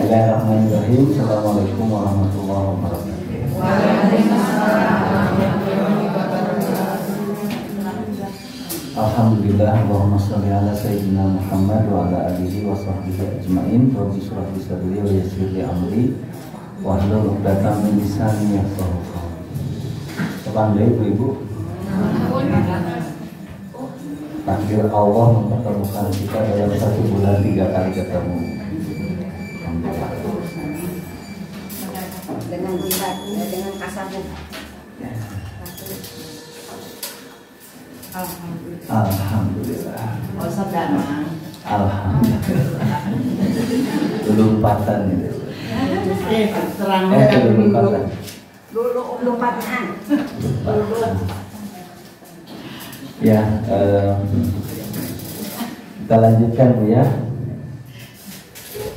Bismillahirrahmanirrahim. Assalamualaikum warahmatullahi wabarakatuh. Alhamdulillah, Allahumma sholli ala sayyidina Muhammad wa ala alihi wa sahbihi ajma'in. Rabbi shrah li sadri wa yassir li amri wahlul 'uqdatam min lisani yafqahu qawli. Pandai Ibu. Takdir Allah mempertemukan kita dalam 1 bulan 3 kali ketemu. Dengan kasabuk. Alhamdulillah. Oh saudara. Alhamdulillah. Lompatan itu. Terang lompatan. Lompatan. Ya, kita lanjutkan Bu ya.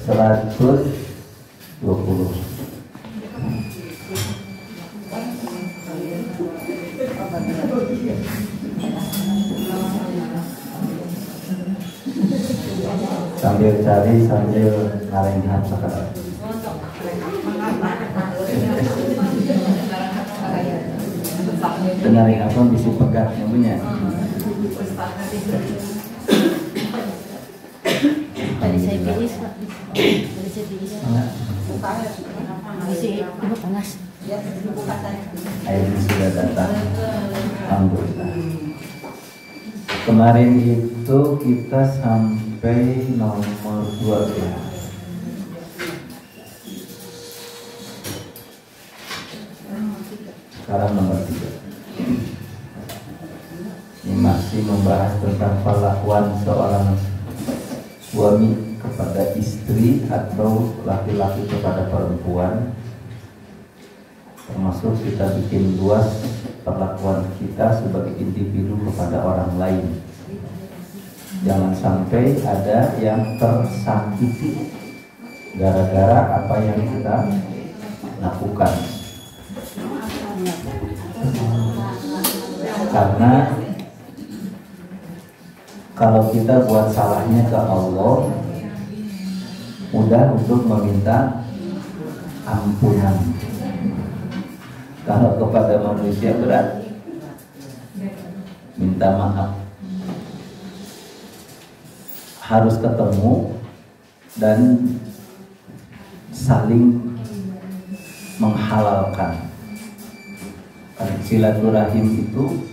120. Sambil cari sambil ngarengan sekarang. Dengarin apa bisa pegat yang punya. Tadi saya pilih, Ibu panas. Airnya sudah datang. Alhamdulillah. Kemarin itu kita sampai nomor 2 ya. Sekarang nomor 3. Ini masih membahas tentang perlakuan seorang suami kepada istri atau laki-laki kepada perempuan. Termasuk kita bikin luas perlakuan kita sebagai individu kepada orang lain. Jangan sampai ada yang tersakiti gara-gara apa yang kita lakukan. Karena kalau kita buat salahnya ke Allah, mudah untuk meminta ampunan. Kalau kepada manusia berat, minta maaf. Harus ketemu dan saling menghalalkan. Silaturahim itu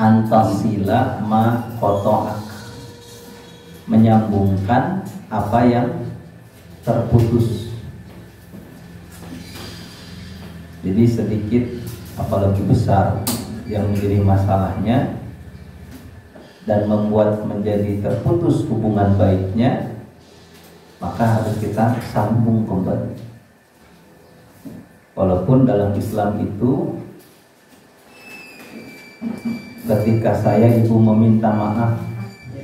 antasila ma qota'ak, menyambungkan apa yang terputus. Jadi sedikit apalagi besar yang menjadi masalahnya dan membuat menjadi terputus hubungan baiknya, maka harus kita sambung kembali. Walaupun dalam Islam itu ketika saya ibu meminta maaf,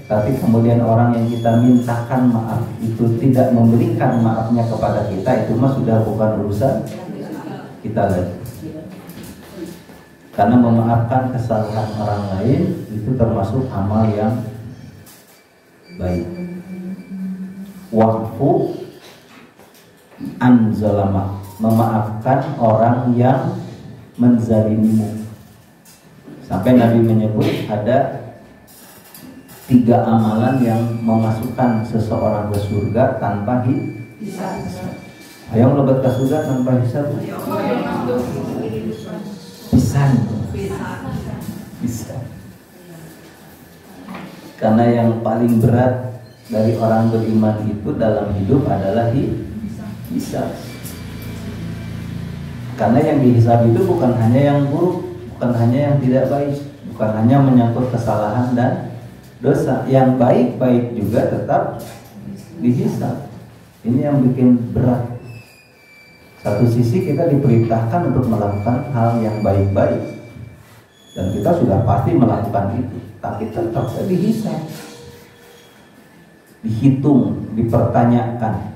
tapi kemudian orang yang kita mintakan maaf itu tidak memberikan maafnya kepada kita, itu mah sudah bukan urusan kita lagi. Karena memaafkan kesalahan orang lain itu termasuk amal yang baik. Wa'fu an zalama, memaafkan orang yang menzalimimu. Sampai Nabi menyebut ada 3 amalan yang memasukkan seseorang ke surga tanpa hisab. Ayo melebat ke surga tanpa hisab. Bisa. Karena yang paling berat dari orang beriman itu dalam hidup adalah hisab. Karena yang dihisab itu bukan hanya yang buruk, bukan hanya yang tidak baik, bukan hanya menyangkut kesalahan dan dosa. Yang baik-baik juga tetap dihisab. Ini yang bikin berat. Satu sisi kita diperintahkan untuk melakukan hal yang baik-baik, dan kita sudah pasti melakukan itu, tapi tetap dihisab, dihitung, dipertanyakan,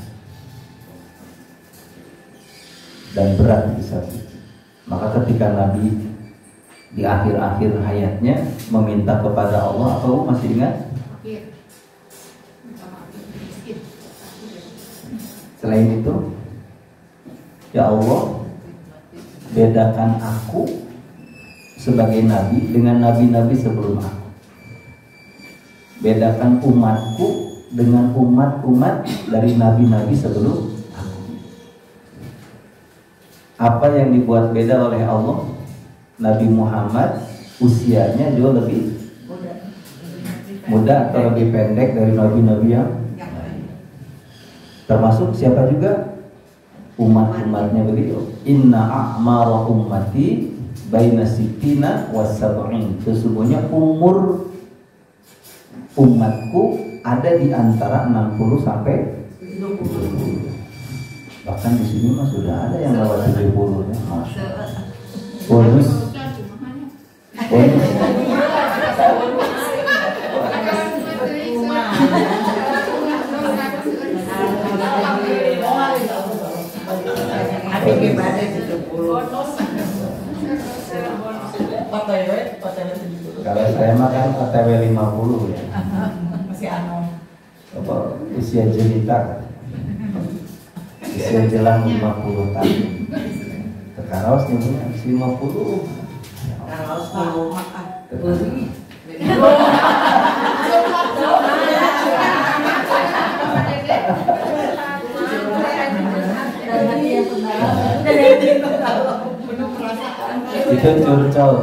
dan berat hisab itu. Maka ketika Nabi di akhir-akhir hayatnya meminta kepada Allah, apa masih ingat? Selain itu, ya Allah, bedakan aku sebagai nabi dengan nabi-nabi sebelum aku. Bedakan umatku dengan umat-umat dari nabi-nabi sebelum aku. Apa yang dibuat beda oleh Allah? Nabi Muhammad usianya jauh lebih muda atau lebih pendek dari nabi-nabi yang lain. Termasuk siapa juga? Umat-umatnya beliau. Inna a'mara ummati baina sittina wa sab'in. Sesungguhnya umur umatku ada di antara 60 sampai 70. Bahkan di sini mah sudah ada yang lewat 70 ya. Bonus. Ada gimana 70. Kalau saya makan OTW 50 ya. Masih anu. Apa usia jelita. Usia jelang 50 tahun. Sekarang nyebutnya 50. Kalau mau makan. Itu curcol.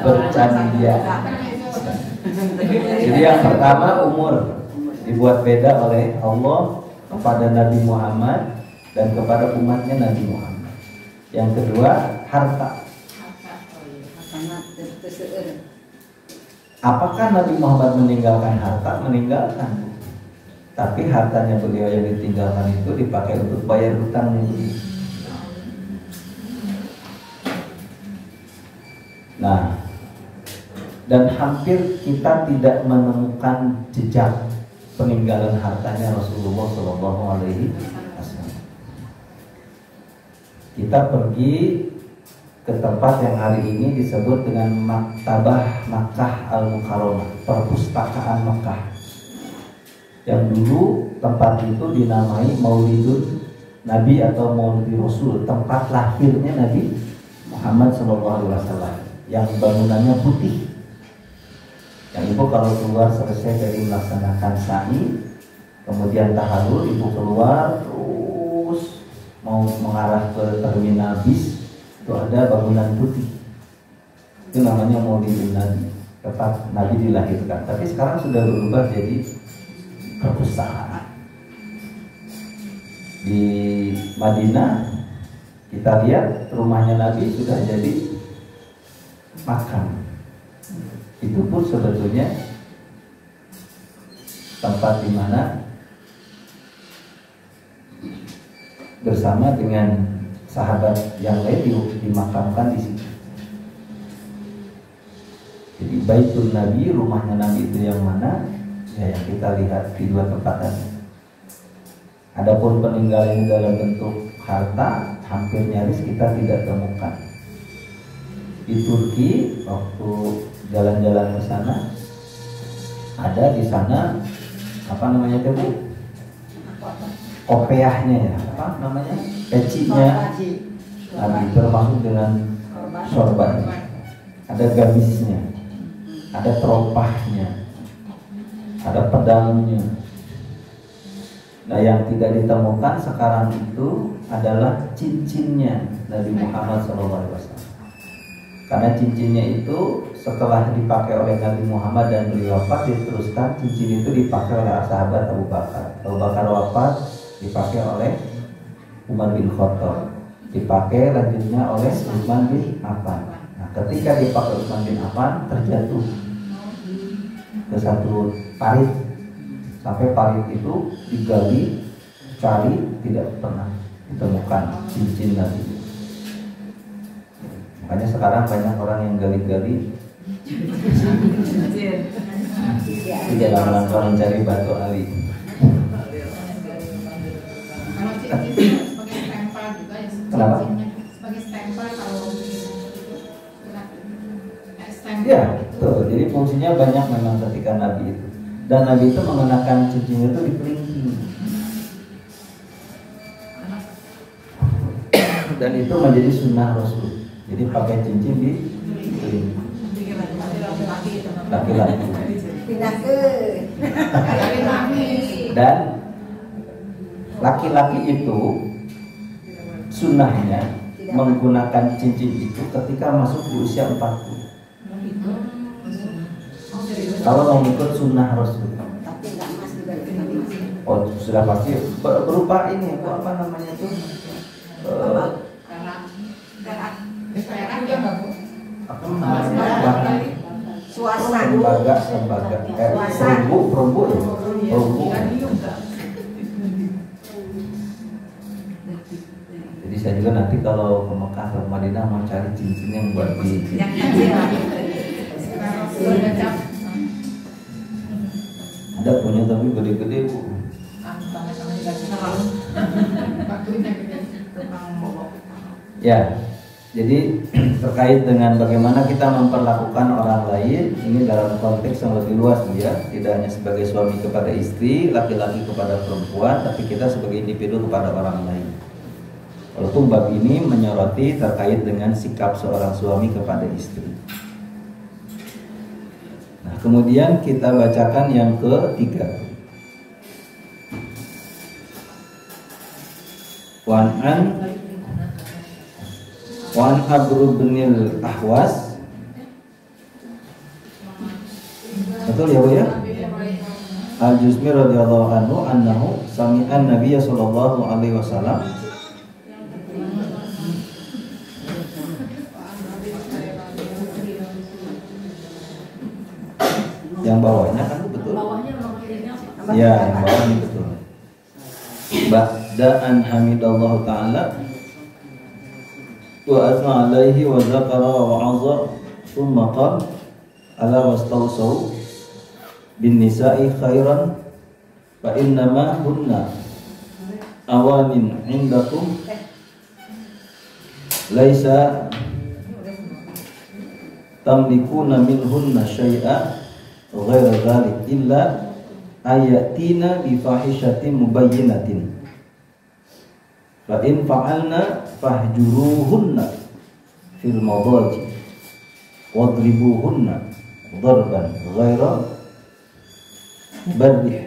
Bercandia. Jadi yang pertama umur dibuat beda oleh Allah kepada Nabi Muhammad dan kepada umatnya Nabi Muhammad. Yang kedua harta. Apakah Nabi Muhammad meninggalkan harta? Meninggalkan. Tapi hartanya beliau yang ditinggalkan itu dipakai untuk bayar hutangnya. Nah, dan hampir kita tidak menemukan jejak peninggalan hartanya Rasulullah Shallallahu Alaihi Wasallam. Kita pergi ke tempat yang hari ini disebut dengan Maktabah Makkah Al-Mukarramah, perpustakaan Makkah. Yang dulu tempat itu dinamai Maulidun Nabi atau Maulid Rasul, tempat lahirnya Nabi Muhammad SAW, yang bangunannya putih. Yang ibu kalau keluar selesai dari melaksanakan sa'i, kemudian tahallul, ibu keluar terus mau mengarah ke terminal bis, itu ada bangunan putih. Itu namanya Maulidun Nabi, tempat Nabi dilahirkan. Tapi sekarang sudah berubah jadi perpustakaan. Di Madinah kita lihat rumahnya Nabi sudah jadi makam. Itu pun sebetulnya tempat di mana bersama dengan sahabat yang lain dimakamkan di situ. Jadi Baitul Nabi, rumahnya Nabi itu yang mana? Ya, yang kita lihat di dua tempat tadi. Adapun peninggalan dalam bentuk harta hampir nyaris kita tidak temukan. Di Turki waktu jalan-jalan ke sana, ada di sana apa namanya itu Bu? Kopiahnya ya, apa namanya? Pecinya. Nabi termasuk dengan sorbannya. Ada gamisnya, ada teropahnya, ada pedangnya. Nah, yang tidak ditemukan sekarang itu adalah cincinnya Nabi Muhammad SAW. Karena cincinnya itu setelah dipakai oleh Nabi Muhammad dan beliau wafat, diteruskan cincin itu dipakai oleh sahabat Abu Bakar. Abu Bakar wafat, dipakai oleh Umar bin Khattab, dipakai lanjutnya oleh Utsman bin Affan. Nah, ketika dipakai Utsman bin Affan, terjatuh ke satu parit, sampai parit itu digali, cari, tidak pernah ditemukan cincin Nabi. Makanya sekarang banyak orang yang gali-gali di dalam rangka mencari batu ali. Kalau cincin sebagai stempel juga ya. Kenapa? Sebagai stempel kalau gitu. Stempel. Ya, betul. betul. Jadi fungsinya banyak memang ketika Nabi itu. Dan Nabi itu mengenakan cincin itu di kelingking. Dan itu menjadi sunnah Rasul. Jadi pakai cincin di kelingking. Laki-laki. Pindah ke. Dan laki-laki itu sunnahnya menggunakan cincin itu ketika masuk di usia 40. Kalau mau ikut sunnah Rasul. Tapi enggak emas juga. Oh sudah pasti berupa ini apa namanya itu Suasana. sembaga perumbu ya perumbu. Jadi saya juga nanti kalau ke Mekah atau Madinah mau cari cincin yang buat di Yang kecil. ada punya tapi gede-gede bu. Ya, jadi terkait dengan bagaimana kita memperlakukan orang lain ini dalam konteks yang lebih luas ya, tidak hanya sebagai suami kepada istri, laki-laki kepada perempuan, tapi kita sebagai individu kepada orang lain. Walaupun bab ini menyoroti terkait dengan sikap seorang suami kepada istri. Nah, kemudian kita bacakan yang ketiga. Wan Abru binil Ahwas. Betul ya Bu ya? Al-Juzmi radhiyallahu anhu annahu sami'an Nabiy sallallahu alaihi wasallam yang bawahnya kan betul? Ya, yang bawahnya betul. Ba'da'an hamidallahu ta'ala wa asma alaihi wa zakara wa azza thumma qala ala wastawsaw bin nisa'i khairan fa innama hunna awanin indakum laisa tamlikuna minhunna syai'a ghaira dzalik illa ayatina bi fahishatin mubayyinatin fa in fa'alna fahjuruhunna fil madaji wadribuhunna darban ghaira barrih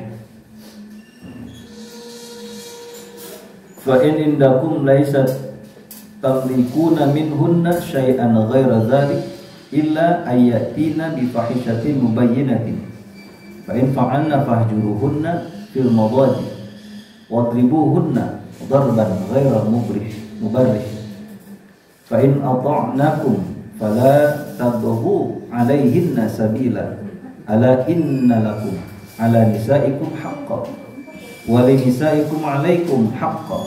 fa in indakum laysat tamlikuna minhunna syai'an ghaira dzalik illa ayatina bi fahishatin mubayyinatin fa in fa'alna fahjuruhunna fil madaji wadribuhunna darban ghaira mubarrih fa in ata'nakum fala tabghu 'alaihinna sabila ala inna lakum 'ala nisaikum haqqan wa li nisaikum 'alaikum haqqan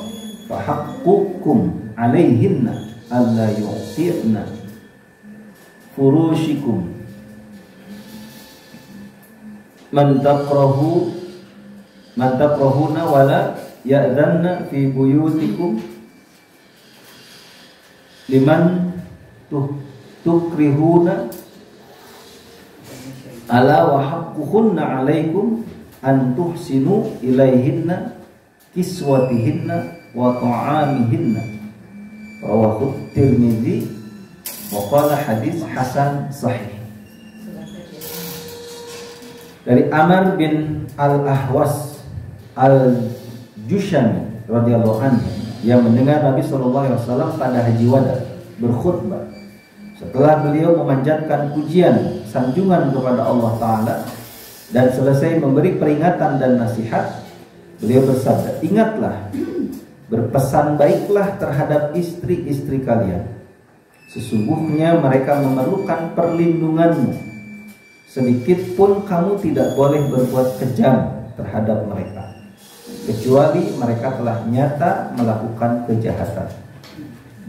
fa haqqukum 'alaihinna alla yu'ti'na furushikum man takrahuna wala ya'dhanna fi buyutikum liman tukrihuna ala wa haqquhunna 'alaikum an tuhsinu ilaihinna kiswatihinna wa ta'amihinna rawahu Tirmidzi wa qala hadis hasan sahih. Dari Amr bin Al-Ahwas Al-Jushani radhiyallahu anhu yang mendengar Nabi sallallahu alaihi wasallam pada Haji Wada berkhutbah setelah beliau memanjatkan pujian sanjungan kepada Allah taala dan selesai memberi peringatan dan nasihat, beliau bersabda, "Ingatlah, berpesan baiklah terhadap istri-istri kalian. Sesungguhnya mereka memerlukan perlindunganmu. Sedikit pun kamu tidak boleh berbuat kejam terhadap mereka, kecuali mereka telah nyata melakukan kejahatan.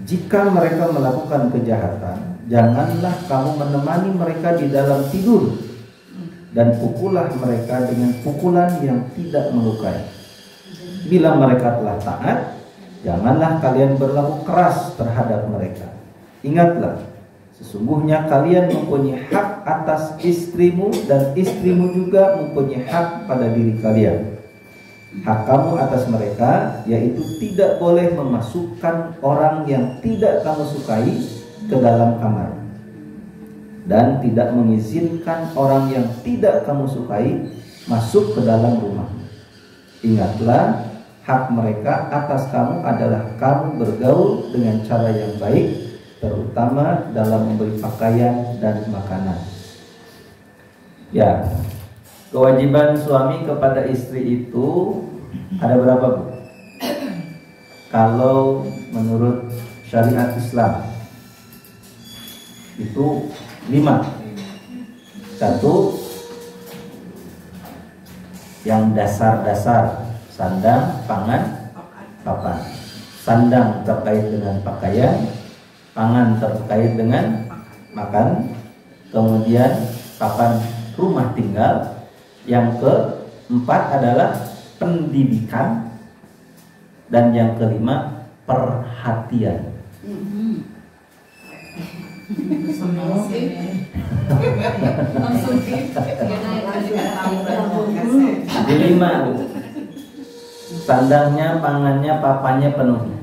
Jika mereka melakukan kejahatan, janganlah kamu menemani mereka di dalam tidur, dan pukullah mereka dengan pukulan yang tidak melukai. Bila mereka telah taat, janganlah kalian berlaku keras terhadap mereka. Ingatlah, Sesungguhnya kalian mempunyai hak atas istrimu dan istrimu juga mempunyai hak pada diri kalian. Hak kamu atas mereka yaitu tidak boleh memasukkan orang yang tidak kamu sukai ke dalam kamar, dan tidak mengizinkan orang yang tidak kamu sukai masuk ke dalam rumah. Ingatlah, hak mereka atas kamu adalah kamu bergaul dengan cara yang baik, terutama dalam memberi pakaian dan makanan. Ya, kewajiban suami kepada istri itu ada berapa, Bu? Kalau menurut syariat Islam itu 5. Satu, yang dasar-dasar, sandang, pangan, papan. Sandang terkait dengan pakaian, pangan terkait dengan makan, kemudian papan rumah tinggal. Yang keempat adalah pendidikan, dan yang kelima perhatian. Jadi 5, sandangnya, pangannya, papannya penuhnya.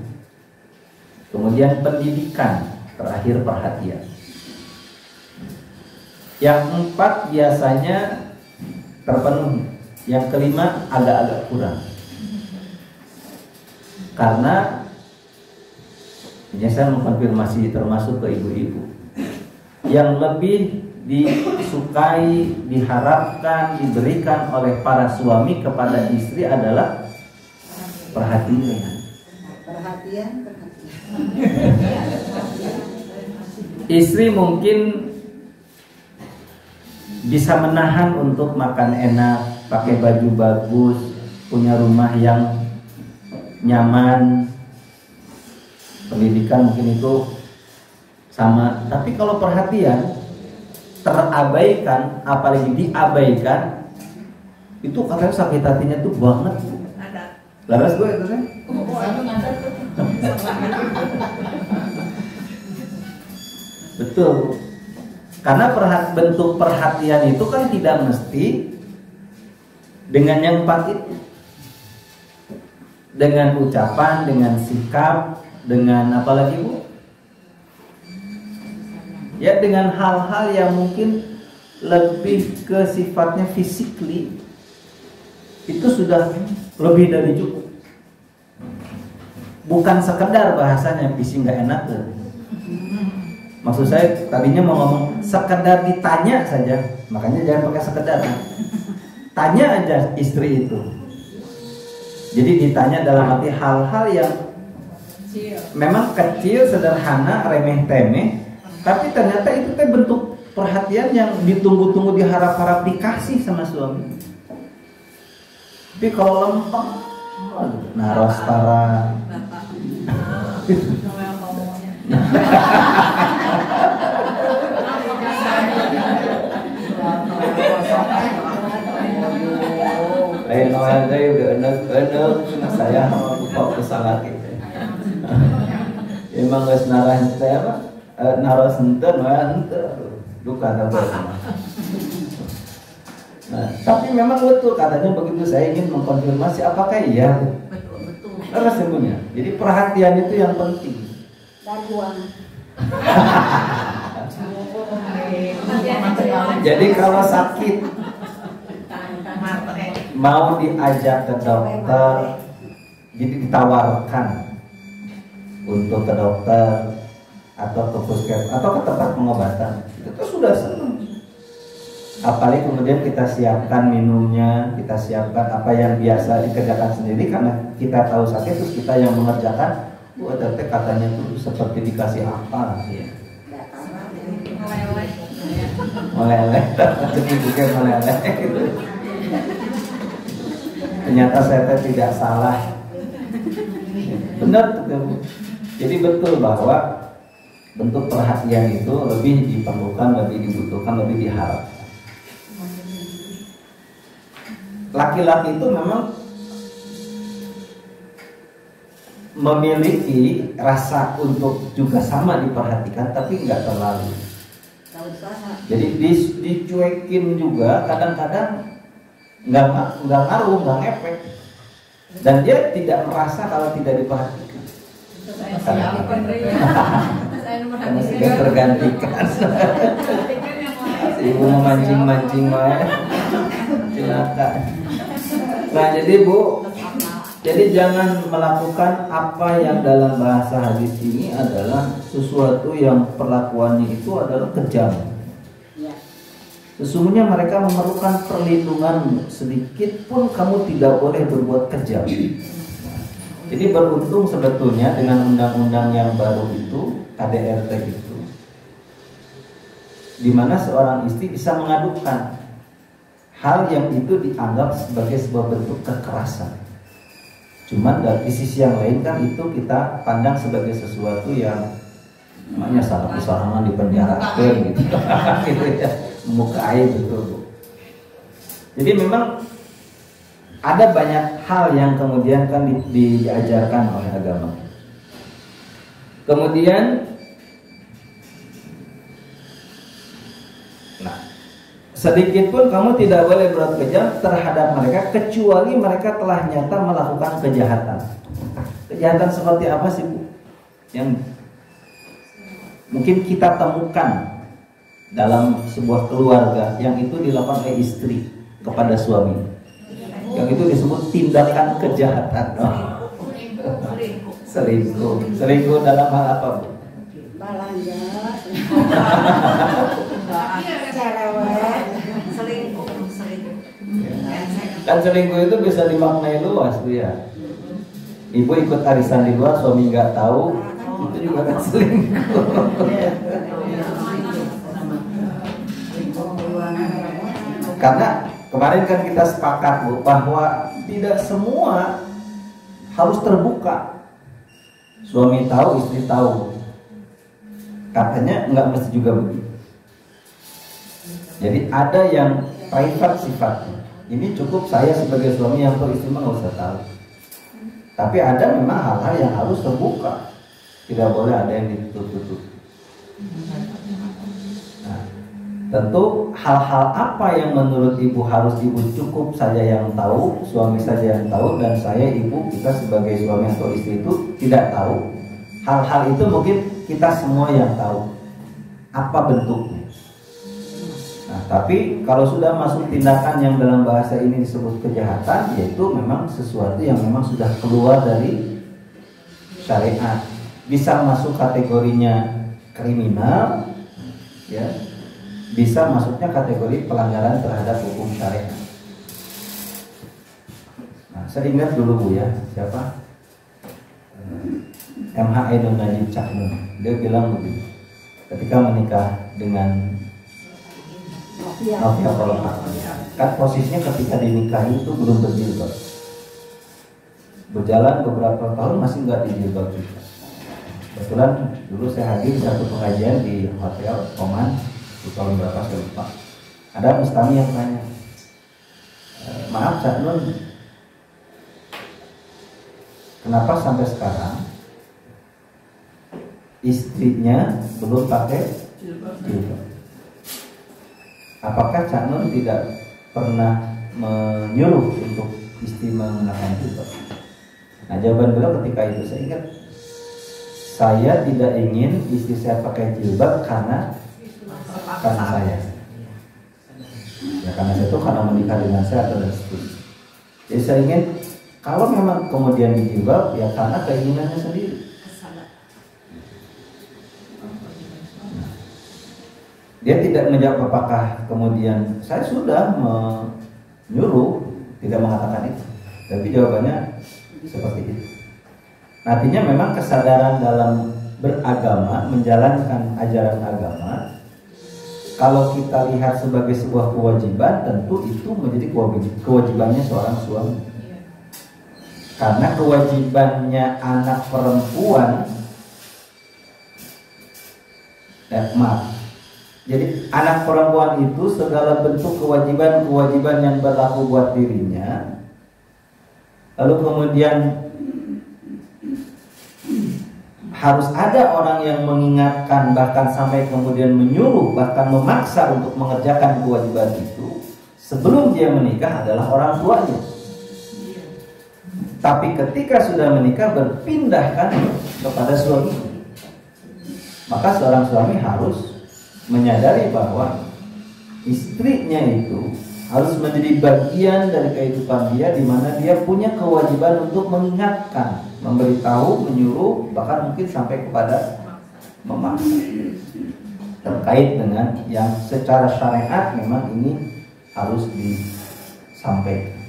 Kemudian pendidikan, terakhir perhatian. Yang 4 biasanya terpenuhi, yang kelima agak-agak kurang. Karena ini saya mengkonfirmasi termasuk ke ibu-ibu, yang lebih disukai, diharapkan, diberikan oleh para suami kepada istri adalah perhatian. Perhatian. Istri mungkin bisa menahan untuk makan enak, pakai baju bagus, punya rumah yang nyaman, pendidikan mungkin itu sama. Tapi kalau perhatian terabaikan, apalagi diabaikan, itu katanya sakit hatinya tuh banget. Laras gue itu kan? Betul. Karena bentuk perhatian itu kan tidak mesti dengan yang 4 itu. Dengan ucapan, dengan sikap, dengan apa lagi, Bu? Ya, dengan hal-hal yang mungkin lebih ke sifatnya physically, itu sudah lebih dari cukup. Bukan sekedar bahasanya visi nggak enak tuh. Maksud saya tadinya mau ngomong sekedar ditanya saja, makanya jangan pakai sekedar. Tanya aja istri itu. Jadi ditanya dalam arti hal-hal yang memang kecil, sederhana, remeh-temeh, tapi ternyata itu teh bentuk perhatian yang ditunggu-tunggu, diharap-harap dikasih sama suami. Tapi kalau lempeng, naros tara. Lain orang saya udah enak, saya lupa kesalahan gitu. Emang gak senarah saya apa? Naros henteu, duka tambah. Nah, tapi memang betul katanya begitu saya ingin mengkonfirmasi apakah iya. Betul. Sesungguhnya. Jadi perhatian itu yang penting. Dan uang. Jadi kalau sakit mau diajak ke dokter, jadi ditawarkan untuk ke dokter atau ke puskesmas atau ke tempat pengobatan, itu tuh sudah senang. Apalagi kemudian kita siapkan minumnya, kita siapkan apa yang biasa dikerjakan sendiri karena kita tahu sakit, terus kita yang mengerjakan. Tapi katanya tuh seperti dikasih apa ya? Meleleh, jadi bukan meleleh gitu. Ternyata saya tidak salah. Benar tuh. Jadi betul bahwa bentuk perhatian itu lebih diperlukan, lebih dibutuhkan, lebih diharapkan. Laki-laki itu memang memiliki rasa untuk juga sama diperhatikan, tapi nggak terlalu. Nggak usaha. Jadi dicuekin juga kadang-kadang nggak ngaruh, nggak ngefek, dan dia tidak merasa kalau tidak diperhatikan. Itu saya siapa Andre ya? Saya nomor Karena hati sudah tergantikan. Si ibu memancing-mancing wae. Celaka. Nah jadi Bu, jadi jangan melakukan apa yang dalam bahasa hadis ini adalah sesuatu yang perlakuannya itu adalah kejam. Ya. Sesungguhnya mereka memerlukan perlindungan, sedikit pun kamu tidak boleh berbuat kejam. Jadi beruntung sebetulnya dengan undang-undang yang baru itu, KDRT itu, di mana seorang istri bisa mengadukan hal yang itu dianggap sebagai sebuah bentuk kekerasan. Cuman dari sisi yang lain kan itu kita pandang sebagai sesuatu yang namanya salah kesorangan dipenjarakan gitu. Gitu ya. Muka air betul Bu. Jadi memang ada banyak hal yang kemudian kan diajarkan oleh agama. Kemudian sedikit pun kamu tidak boleh berbuat kejam terhadap mereka kecuali mereka telah nyata melakukan kejahatan. Kejahatan seperti apa sih Bu? Yang mungkin kita temukan dalam sebuah keluarga yang itu dilakukan oleh istri kepada suami. Yang itu disebut tindakan kejahatan. Selingkuh. Selingkuh dalam hal apa Bu? Balanja. selingkuh. Kan selingkuh itu bisa dimaknai luas Bu ya. Ibu ikut arisan di luar, suami nggak tahu, itu juga kan selingkuh. Karena kemarin kan kita sepakat Bu bahwa tidak semua harus terbuka. Suami tahu, istri tahu. Katanya nggak mesti juga begitu. Jadi ada yang private sifatnya. Ini cukup saya sebagai suami yang tahu, istri mah nggak usah tahu. Tapi ada memang hal-hal yang harus terbuka. Tidak boleh ada yang ditutup-tutup. Nah, tentu hal-hal apa yang menurut ibu harus ibu cukup saja yang tahu, suami saja yang tahu, dan saya ibu kita sebagai suami atau istri itu tidak tahu. Hal-hal itu mungkin kita semua yang tahu apa bentuknya. Nah, tapi kalau sudah masuk tindakan yang dalam bahasa ini disebut kejahatan, yaitu memang sesuatu yang memang sudah keluar dari syariat, bisa masuk kategorinya kriminal, ya, bisa masuknya kategori pelanggaran terhadap hukum syariat. Nah, saya ingat dulu Bu ya, siapa? MH Ainun Najib Cakmun, dia bilang begitu, ketika menikah dengan Novia Poloha, kan posisinya ketika dinikahi itu belum berjilbab. Berjalan beberapa tahun masih nggak dijilbab juga. Kebetulan dulu saya hadir satu pengajian di hotel Oman, tahun berapa saya lupa. Ada mustami yang tanya, maaf Cak Nun, kenapa sampai sekarang istrinya belum pakai jilbab? Apakah Cak Nun tidak pernah menyuruh untuk istri mengenakan jilbab? Nah, jawaban beliau ketika itu saya ingat, saya tidak ingin istri saya pakai jilbab karena saya. Ya karena saya itu karena menikah dengan saya atau dan seterusnya. Jadi saya ingin kalau memang kemudian dijilbab ya karena keinginannya sendiri. Dia tidak menjawab apakah kemudian saya sudah menyuruh, tidak mengatakan itu. Tapi jawabannya seperti itu. Artinya memang kesadaran dalam beragama, menjalankan ajaran agama, kalau kita lihat sebagai sebuah kewajiban, tentu itu menjadi kewajibannya seorang suami. Karena kewajibannya anak perempuan, jadi anak perempuan itu segala bentuk kewajiban yang berlaku buat dirinya, lalu kemudian harus ada orang yang mengingatkan, bahkan sampai kemudian menyuruh, bahkan memaksa untuk mengerjakan kewajiban itu sebelum dia menikah adalah orang tuanya. Tapi ketika sudah menikah berpindahkan kepada suami, maka seorang suami harus menyadari bahwa istrinya itu harus menjadi bagian dari kehidupan dia, di mana dia punya kewajiban untuk mengingatkan, memberitahu, menyuruh, bahkan mungkin sampai kepada memaksa terkait dengan yang secara syariat memang ini harus disampaikan.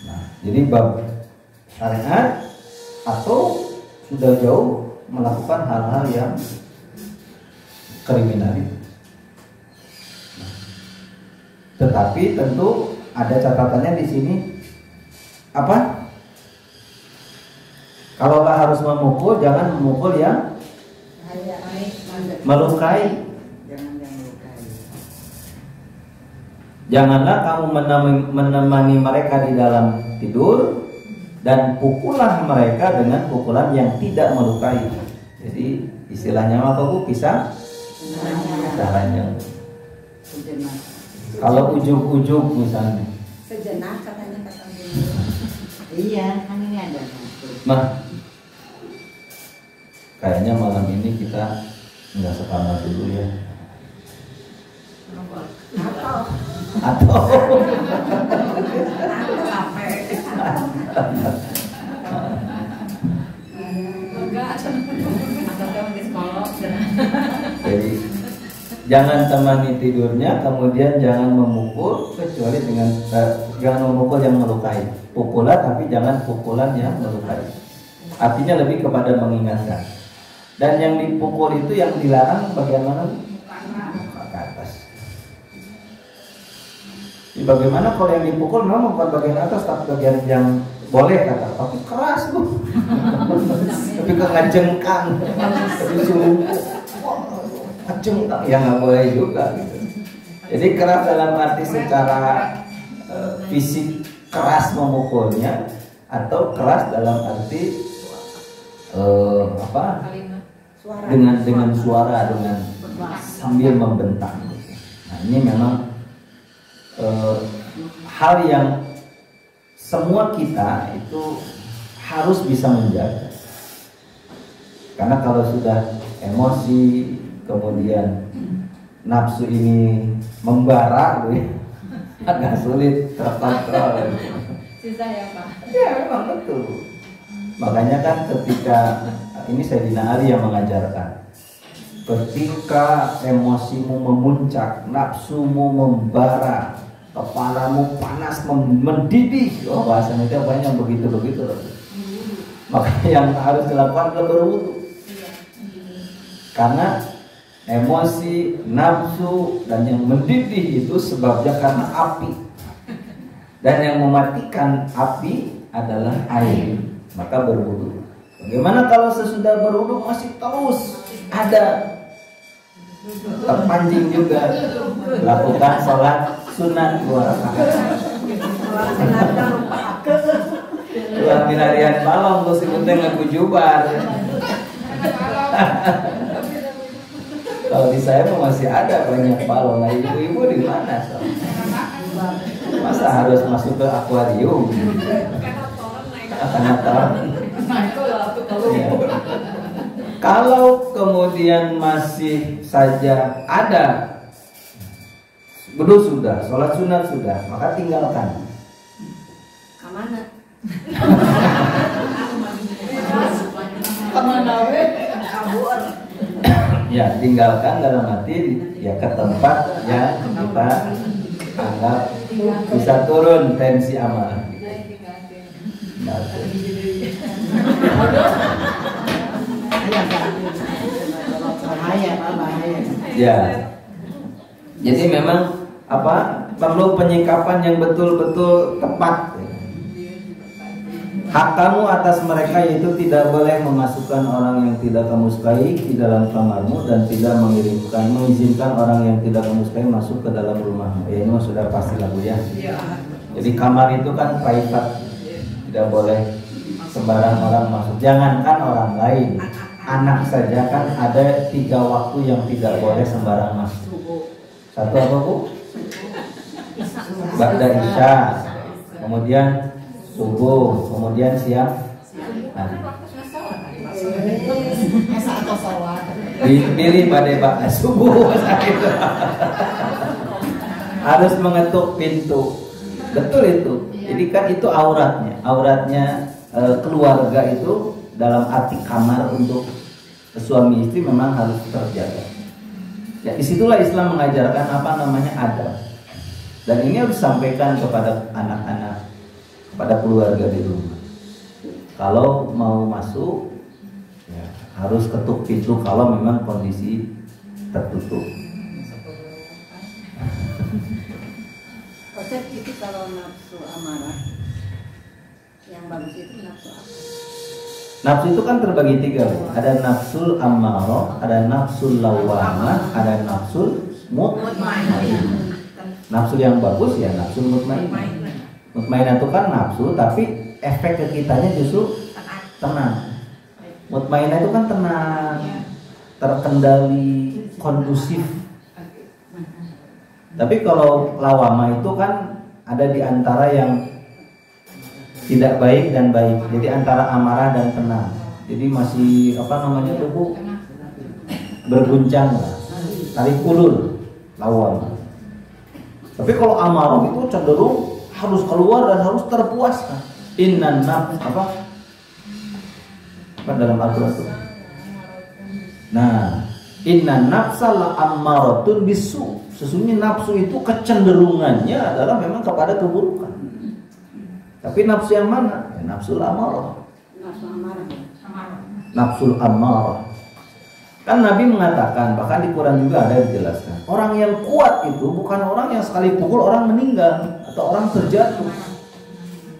Nah, jadi bab syariat atau sudah jauh melakukan hal-hal yang kriminal. Tetapi tentu ada catatannya di sini apa? Kalaulah harus memukul, jangan memukul yang melukai. Janganlah kamu menemani mereka di dalam tidur dan pukullah mereka dengan pukulan yang tidak melukai. Jadi istilahnya apa Bu? Pisah ranjang. Kalau ujuk-ujuk misalnya. Sejenak katanya kata Iya, kan ini ada. Nah, kayaknya malam ini kita nggak sekamar dulu ya. Atau jadi jangan temani tidurnya, kemudian jangan memukul kecuali dengan jangan memukul yang melukai. Pukulan tapi jangan pukulan yang melukai. Artinya lebih kepada mengingatkan. Dan yang dipukul itu yang dilarang bagian mana? Ke atas. Jadi bagaimana kalau yang dipukul memang bukan bagian atas tapi bagian yang boleh kata, tapi keras Bu. Tapi ngajengkang, tapi sungguh ngajengkang, ya nggak boleh juga gitu. Jadi keras dalam arti secara fisik keras memukulnya, atau keras dalam arti apa? Dengan suara, dengan sambil membentak. Nah ini memang hal yang semua kita itu harus bisa menjaga. Karena kalau sudah emosi, kemudian nafsu ini membara, agak sulit terkontrol. Susah ya Pak? Ya memang betul. Makanya kan ketika ini Sayyidina Ali yang mengajarkan, ketika emosimu memuncak, nafsumu membara, kepalamu panas mendidih, oh bahasanya itu banyak begitu. Maka yang harus dilakukan adalah berwudu. Karena emosi, nafsu dan yang mendidih itu sebabnya karena api. Dan yang mematikan api adalah air. Maka berwudu. Bagaimana kalau sesudah berwudu masih terus ada terpancing juga, lakukan sholat sunat 2 rakaat. Luar binarian balong terus ikutin ngaku jubar. Kalau di saya masih ada banyak balong. Nah ibu-ibu di mana? Masa harus masuk ke akuarium? Karena kalau kemudian masih saja ada wudu sudah, sholat sunat sudah, maka tinggalkan. Kemana? Kabur. Ya, tinggalkan dalam arti ya ke tempat yang kita anggap bisa turun tensi amalan. Ya, jadi memang apa perlu penyikapan yang betul-betul tepat. Hak kamu atas mereka yaitu tidak boleh memasukkan orang yang tidak kamu sukai di dalam kamarmu dan tidak mengizinkan orang yang tidak kamu sukai masuk ke dalam rumahmu. Ya ini sudah pasti lagu ya. Jadi kamar itu kan private, tidak boleh sembarang orang masuk. Jangankan orang lain, anak saja kan ada 3 waktu yang tidak boleh sembarang masuk. Satu apa Bu? Ba'da Isya, kemudian subuh, kemudian siang. Nah, dipilih pada ba'da subuh. Harus mengetuk pintu. Betul itu. Jadi kan itu auratnya keluarga itu dalam arti kamar untuk suami istri memang harus terjaga. Ya disitulah Islam mengajarkan apa namanya adab. Dan ini harus disampaikan kepada anak-anak, kepada keluarga di rumah. Kalau mau masuk, ya, harus ketuk pintu kalau memang kondisi tertutup. Konsep itu kalau nafsu amarah, yang bagus itu nafsu apa? Nafsu itu kan terbagi 3, Bu. Ada nafsul ammarah, ada nafsul lawamah, ada nafsul mutmainnah. Nafsu yang bagus ya nafsul mutmainnah. Mutmainnah itu kan nafsu, tapi efek ke kitanya justru tenang. Mutmainnah itu kan tenang, terkendali, kondusif. Tapi kalau lawama itu kan ada di antara yang tidak baik dan baik. Jadi antara amarah dan tenang. Jadi masih apa namanya tuh Bu? Berguncang lah. Tarik ulur, lawama. Tapi kalau amarah itu cenderung harus keluar dan harus terpuaskan. Innan nafs apa dalam Al-Qur'an itu. Nah, innan nafsa la ammaratun bisu. Sesungguhnya nafsu itu kecenderungannya adalah memang kepada keburukan. Tapi nafsu yang mana? Ya, nafsul amarah. Nafsu amarah. Nafsul amarah. Kan Nabi mengatakan, bahkan di Quran juga ada dijelaskan, orang yang kuat itu bukan orang yang sekali pukul orang meninggal atau orang terjatuh.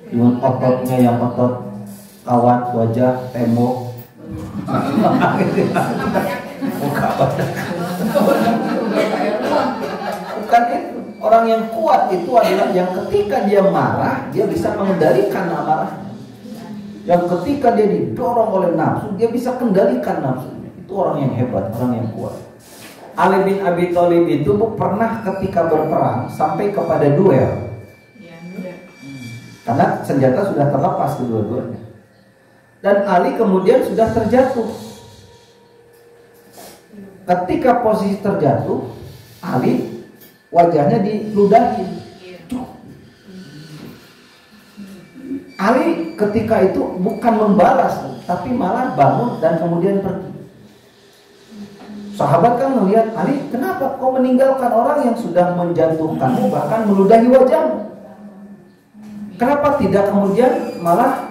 Dengan ototnya yang otot kawat, wajah, tembok. Muka badan. Bukan itu. Orang yang kuat itu adalah yang ketika dia marah, dia bisa mengendalikan amarahnya. Yang ketika dia didorong oleh nafsu, dia bisa kendalikan nafsunya. Itu orang yang hebat, orang yang kuat. Ali bin Abi Thalib itu pernah ketika berperang sampai kepada duel. Karena senjata sudah terlepas kedua-duanya. Dan Ali kemudian sudah terjatuh. Ketika posisi terjatuh, Ali wajahnya diludahi. Ali ketika itu bukan membalas, tapi malah bangun dan kemudian pergi. Sahabat kan melihat, Ali, kenapa kau meninggalkan orang yang sudah menjatuhkanmu bahkan meludahi wajahmu? Kenapa tidak kemudian malah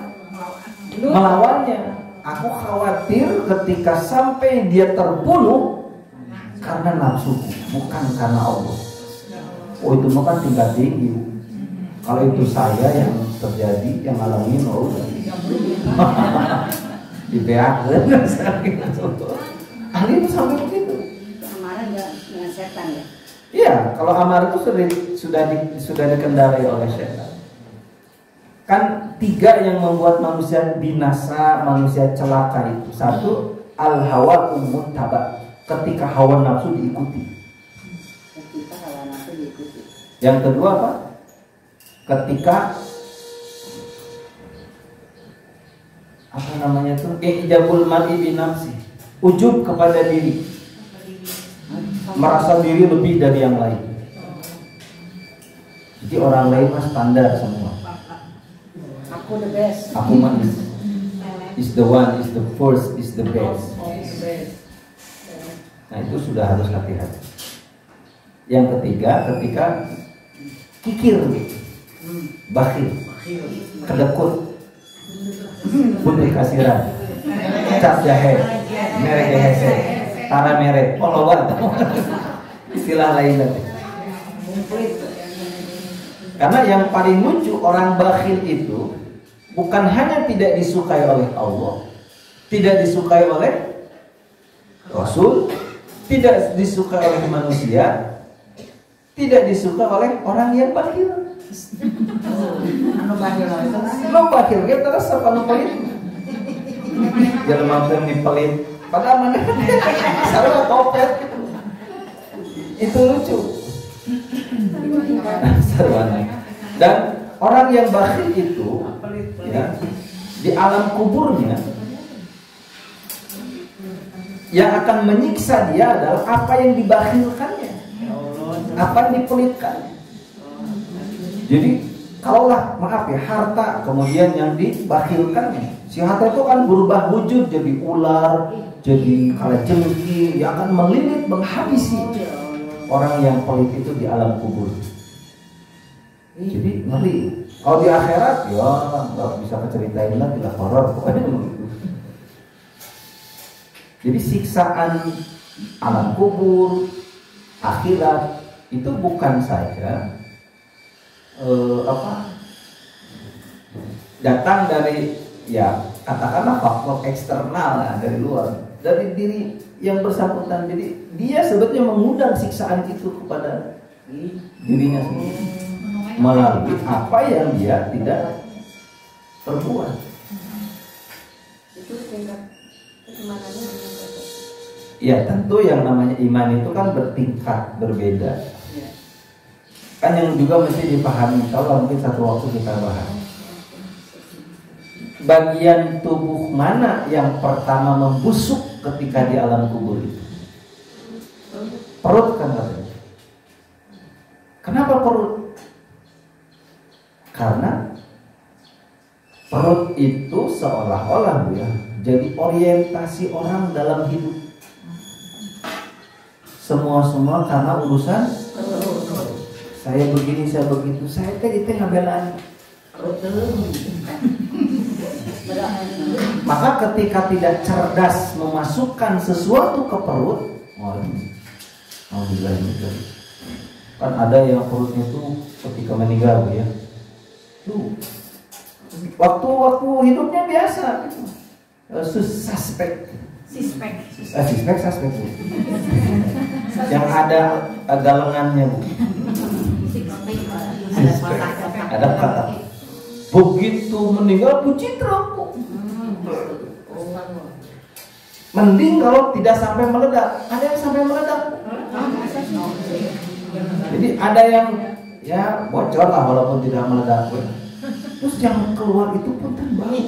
melawannya? Aku khawatir ketika sampai dia terbunuh karena nafsuku, bukan karena Allah. Oh itu bukan tingkat tinggi. Kalau itu saya yang terjadi, yang ngalamin, oh udah dibeakeun gitu. Ali itu sampai begitu. Amarah dengan setan ya? Iya, kalau amarah itu sudah dikendali oleh setan. Kan 3 yang membuat manusia binasa, manusia celaka itu. 1, al-hawa muttaba, ketika hawa nafsu diikuti. Ketika hawa nafsu diikuti. Yang kedua apa? Ketika apa namanya tuh? Ijabul mar'i bi nafsi. Ujub kepada diri. Merasa diri lebih dari yang lain. Jadi orang lain mah standar semua. Aku the best. Aku mah is the one, is the first, is the best. Nah itu sudah harus hati-hati. Yang ketiga, ketika kikir, bakhil, kedekut, putih kasiran, cap jahe, merek hese, tara merek, polowat, istilah lain lagi. Karena yang paling lucu orang bakhil itu bukan hanya tidak disukai oleh Allah, tidak disukai oleh Rasul, tidak disukai oleh manusia, tidak disukai oleh orang yang bakhil. Anu bakhil itu Lo bakhil kita terus apa nu poin? jelema teh dipelit. Padahal mana sarua topet gitu. Itu lucu. Sarwana. Dan orang yang bakhil itu ya, di alam kuburnya yang akan menyiksa dia adalah apa yang dibakhilkannya, apa yang dipelitkan. Jadi kalaulah maaf ya harta kemudian yang dibakhilkannya, si harta itu kan berubah wujud jadi ular, jadi kalajengking yang akan melilit menghabisi orang yang pelit itu di alam kubur. Jadi ngeri. Kalau di akhirat ya nggak bisa keceritain lagi lah, horor pokoknya begitu. Jadi siksaan alam kubur, akhirat itu bukan saja datang dari ya katakanlah faktor eksternal lah, dari luar, dari diri yang bersangkutan. Jadi dia sebetulnya mengundang siksaan itu kepada dirinya sendiri melalui apa yang dia tidak perbuat. Itu tingkat keimanannya. Ya tentu yang namanya iman itu kan bertingkat berbeda. Kan yang juga mesti dipahami, kalau mungkin satu waktu kita bahas. Bagian tubuh mana yang pertama membusuk ketika di alam kubur itu? Perut kan katanya. Kenapa perut? Karena perut itu seolah-olah ya, jadi orientasi orang dalam hidup. Semua karena urusan saya begini, saya begitu, saya tadi ngabelan. Maka ketika tidak cerdas memasukkan sesuatu ke perut, kan ada yang perutnya tuh ketika meninggal ya, tuh waktu hidupnya biasa, suspek. Yang ada galengannya bu. Ada kata. Begitu meninggal pucitra bu. Mending kalau tidak sampai meledak. Ada yang sampai meledak. Jadi ada yang ya bocor lah walaupun tidak meledak. Terus yang keluar itu pun bau.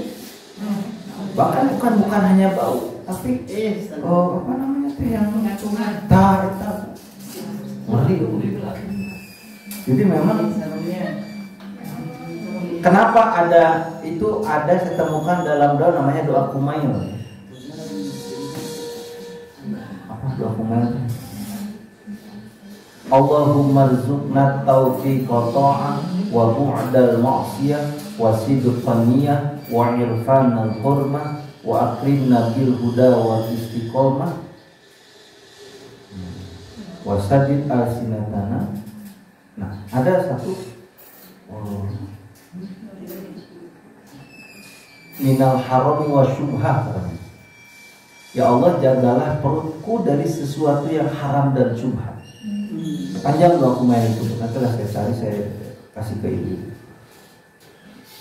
Bahkan bukan hanya bau, tapi apa namanya tuh yang tar. Ngeri. Jadi memang kenapa ada saya temukan dalam doa namanya doa kumail. Apa doa kumail? Allahumma rzuqna taufiqa ta'ah wa bu'dal ma'siyah wa sidqan niyah wa irfanal hurmah wa akrimna bil huda wa istiqomah wa sadid alsinatana. Nah, ada satu minal harami wa syubhah. Ya Allah, jagalah perutku dari sesuatu yang haram dan syubhat. Panjang doa kumail itu, nantilah saya cari, saya kasih ke ibu.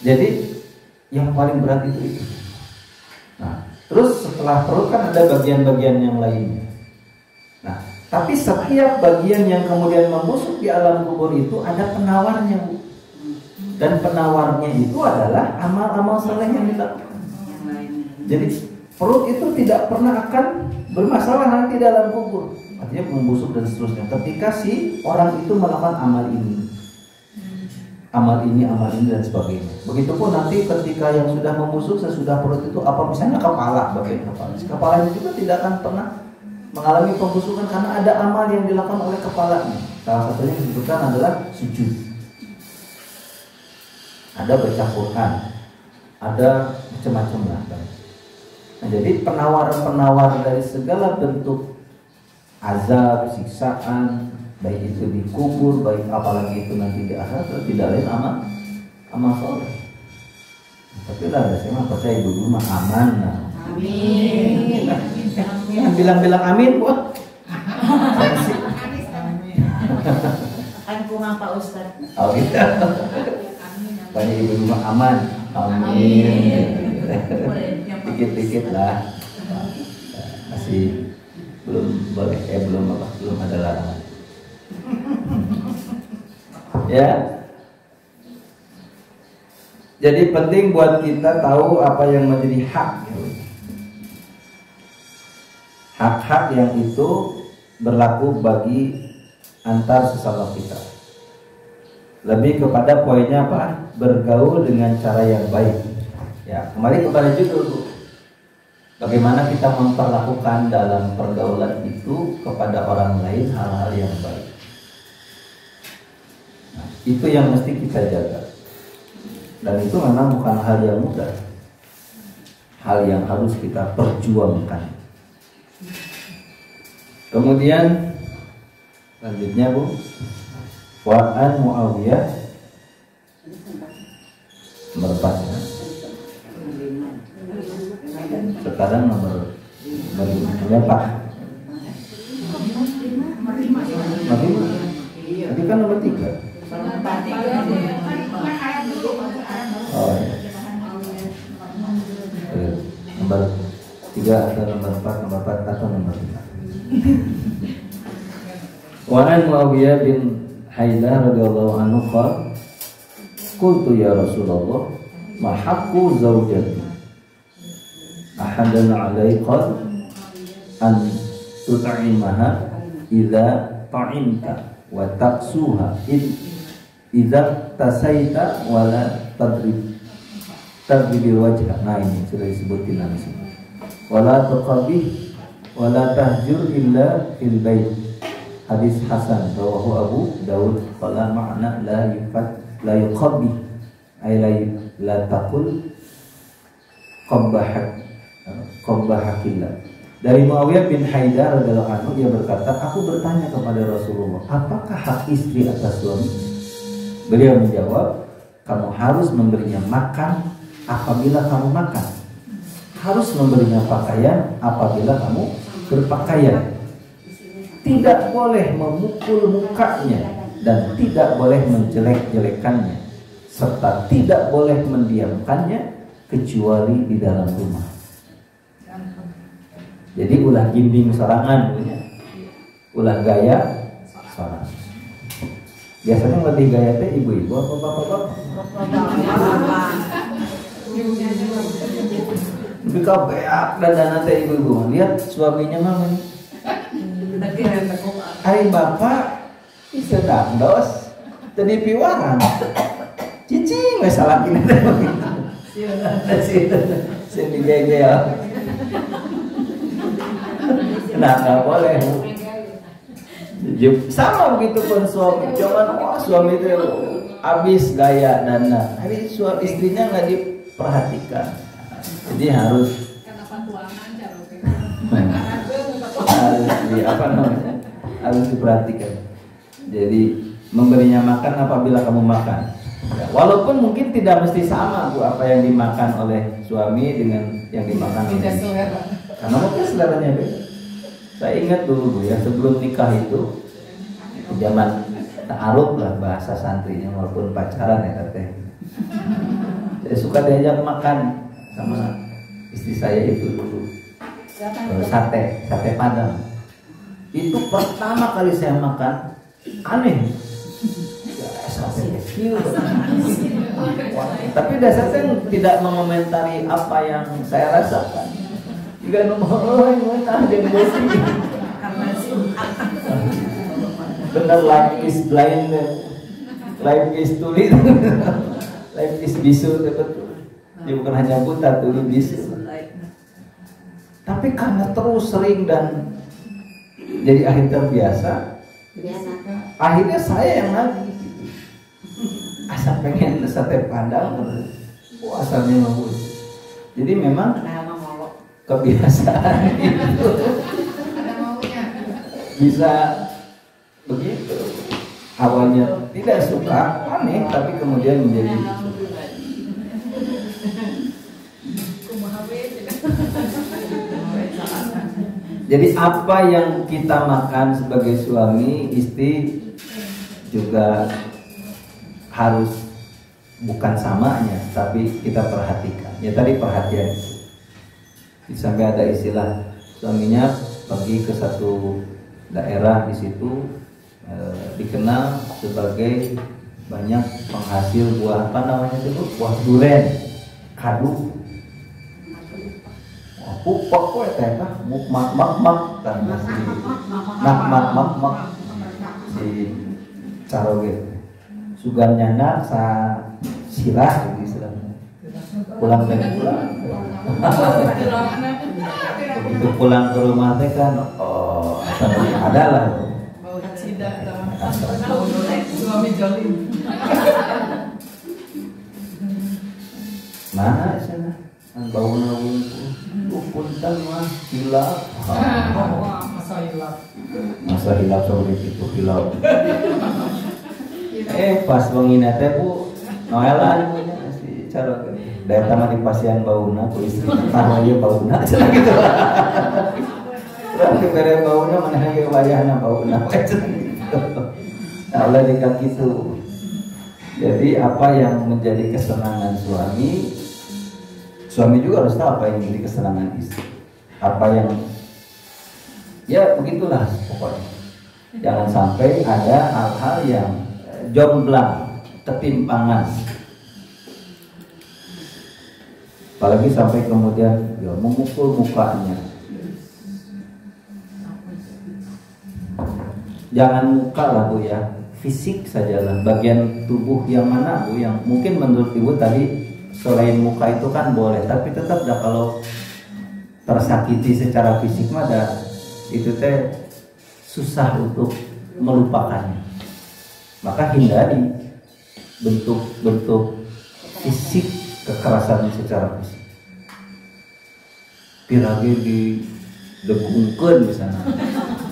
Jadi yang paling berat itu. Nah, terus setelah perut kan ada bagian-bagian yang lainnya. Nah, tapi setiap bagian yang kemudian membusuk di alam kubur itu ada penawarnya, Bu. Dan penawarnya itu adalah amal-amal saleh yang dilakukan. Jadi perut itu tidak pernah akan bermasalah nanti dalam kubur. Artinya membusuk dan seterusnya. Ketika si orang itu melakukan amal ini, dan sebagainya. Begitupun nanti ketika yang sudah membusuk sesudah perut itu, apa misalnya kepala, bagian kepala. Kepalanya juga tidak akan pernah mengalami pembusukan karena ada amal yang dilakukan oleh kepalanya. Salah satunya disebutkan adalah sujud. Ada baca Quran, ada macam-macam lah. Nah, jadi penawar-penawar dari segala bentuk azab, siksaan, baik itu di kubur, baik apalagi itu nanti di akhirat, tidak lain amal soleh. Tapi lah saya mah percaya dulu mah aman. Nah. Amin. Bilang-bilang amin, buat. Kan kurang Pak Ustaz. Oh gitu. Banyak ibu rumah aman. Amin. dikit-dikit lah. Masih belum boleh, belum ada larangan. Ya. Jadi penting buat kita tahu apa yang menjadi hak. Hak-hak yang itu berlaku bagi antar sesama kita. Lebih kepada poinnya apa? Bergaul dengan cara yang baik. Ya, kembali kepada judul. Bagaimana kita memperlakukan dalam pergaulan itu kepada orang lain hal-hal yang baik. Nah, itu yang mesti kita jaga. Dan itu memang bukan hal yang mudah. Hal yang harus kita perjuangkan. Kemudian selanjutnya Bu, Wa'an Muawiyah nomor 4 ya. Sekarang nomor berapa? Tadi kan nomor 3. Oh ya. Nomor 3 atau nomor 4 atau nomor 5. Wa'an Muawiyah bin Haidah radhiyallahu anhu qala qultu ya Rasulullah ma haqqu zawjati ahadan 'alaika an tut'imaha idza ta'imta wa taqsuha idza tasaita wa la tadrib wajha. Nah ini sudah disebutin langsung. Wala taqabih wala tahjur illa fil bait. Hadis hasan rawahu Abu Daud qala ma'na la yuqabbi ay la taqul qabbahakillah. Dari Muawiyah bin Haidar radhiyallahu anhu, ia berkata, aku bertanya kepada Rasulullah, apakah hak istri atas suami? Beliau menjawab, kamu harus memberinya makan apabila kamu makan, harus memberinya pakaian apabila kamu berpakaian, tidak boleh memukul mukanya dan tidak boleh menjelek-jelekannya, serta tidak boleh mendiamkannya kecuali di dalam rumah. Jadi ulah gimbing sorangan, ulah gaya sorangan. Biasanya lebih gaya teh ibu-ibu apa bapak-bapak? Lebih kau beak dan teh ibu-ibu. Lihat suaminya mama. Hai bapak, sedang dos, jadi piwaran. Cicing nggak salah ini. Sini gaya. Nah, nggak boleh. Sama begitu pun suami. Cuman suami itu habis gaya dana. Hari suami istrinya nggak diperhatikan. Jadi harus harus diperhatikan. Jadi memberinya makan apabila kamu makan. Ya, walaupun mungkin tidak mesti sama Bu apa yang dimakan oleh suami dengan yang dimakan oleh istri. Karena mungkin seleranya beda. Saya ingat dulu Bu ya, sebelum nikah itu zaman ta'aruf lah bahasa santrinya, walaupun pacaran ya teteh. Saya suka diajak makan sama istri saya itu dulu. Sate Padang. Itu pertama kali saya makan aneh. Sate kecil. Tapi dasarnya tidak mengomentari apa yang saya rasakan. Jika nomor benar, life is blind, life is tuli, life is bisu, betul. Dia bukan hanya buta, tuli bisu. Tapi karena terus sering dan jadi akhirnya terbiasa, akhirnya saya yang lagi asal pengen sate Padang, asalnya bagus. Jadi memang kebiasaan itu bisa begitu. Awalnya tidak suka, aneh, tapi kemudian menjadi jadi apa yang kita makan sebagai suami, istri juga harus bukan samanya, tapi kita perhatikan. Ya tadi perhatian itu. Sampai ada istilah suaminya pergi ke satu daerah di situ dikenal sebagai banyak penghasil buah apa namanya itu buah duren, kadu, pupok kue teh mak dan si mak si caroge sugan nyana sa sirah gitu istilahnya pulang dari pulang begitu pulang ke rumah teh kan ada lah suami jolim. mana sana bau nawung punten mah hilap masa hilap sobre itu hilap pas wangina teh Bu noelan si cara daya tamat di pasien bauna ku istri tahu aja bauna cenah gitu berarti bere bauna mana ge wayahna bauna nah oleh dikak gitu. Jadi apa yang menjadi kesenangan suami juga harus tahu apa yang menjadi kesenangan istri, apa yang ya begitulah pokoknya. Jangan sampai ada hal-hal yang jomblang, ketimpangan, apalagi sampai kemudian ya, memukul mukanya. Jangan muka lah Bu ya, fisik sajalah, bagian tubuh yang mana Bu yang mungkin menurut Ibu tadi selain muka itu kan boleh, tapi tetap dah kalau tersakiti secara fisik mah dah itu teh susah untuk melupakannya. Maka hindari bentuk-bentuk fisik kekerasan secara fisik. Pirage di degungkeun misalnya.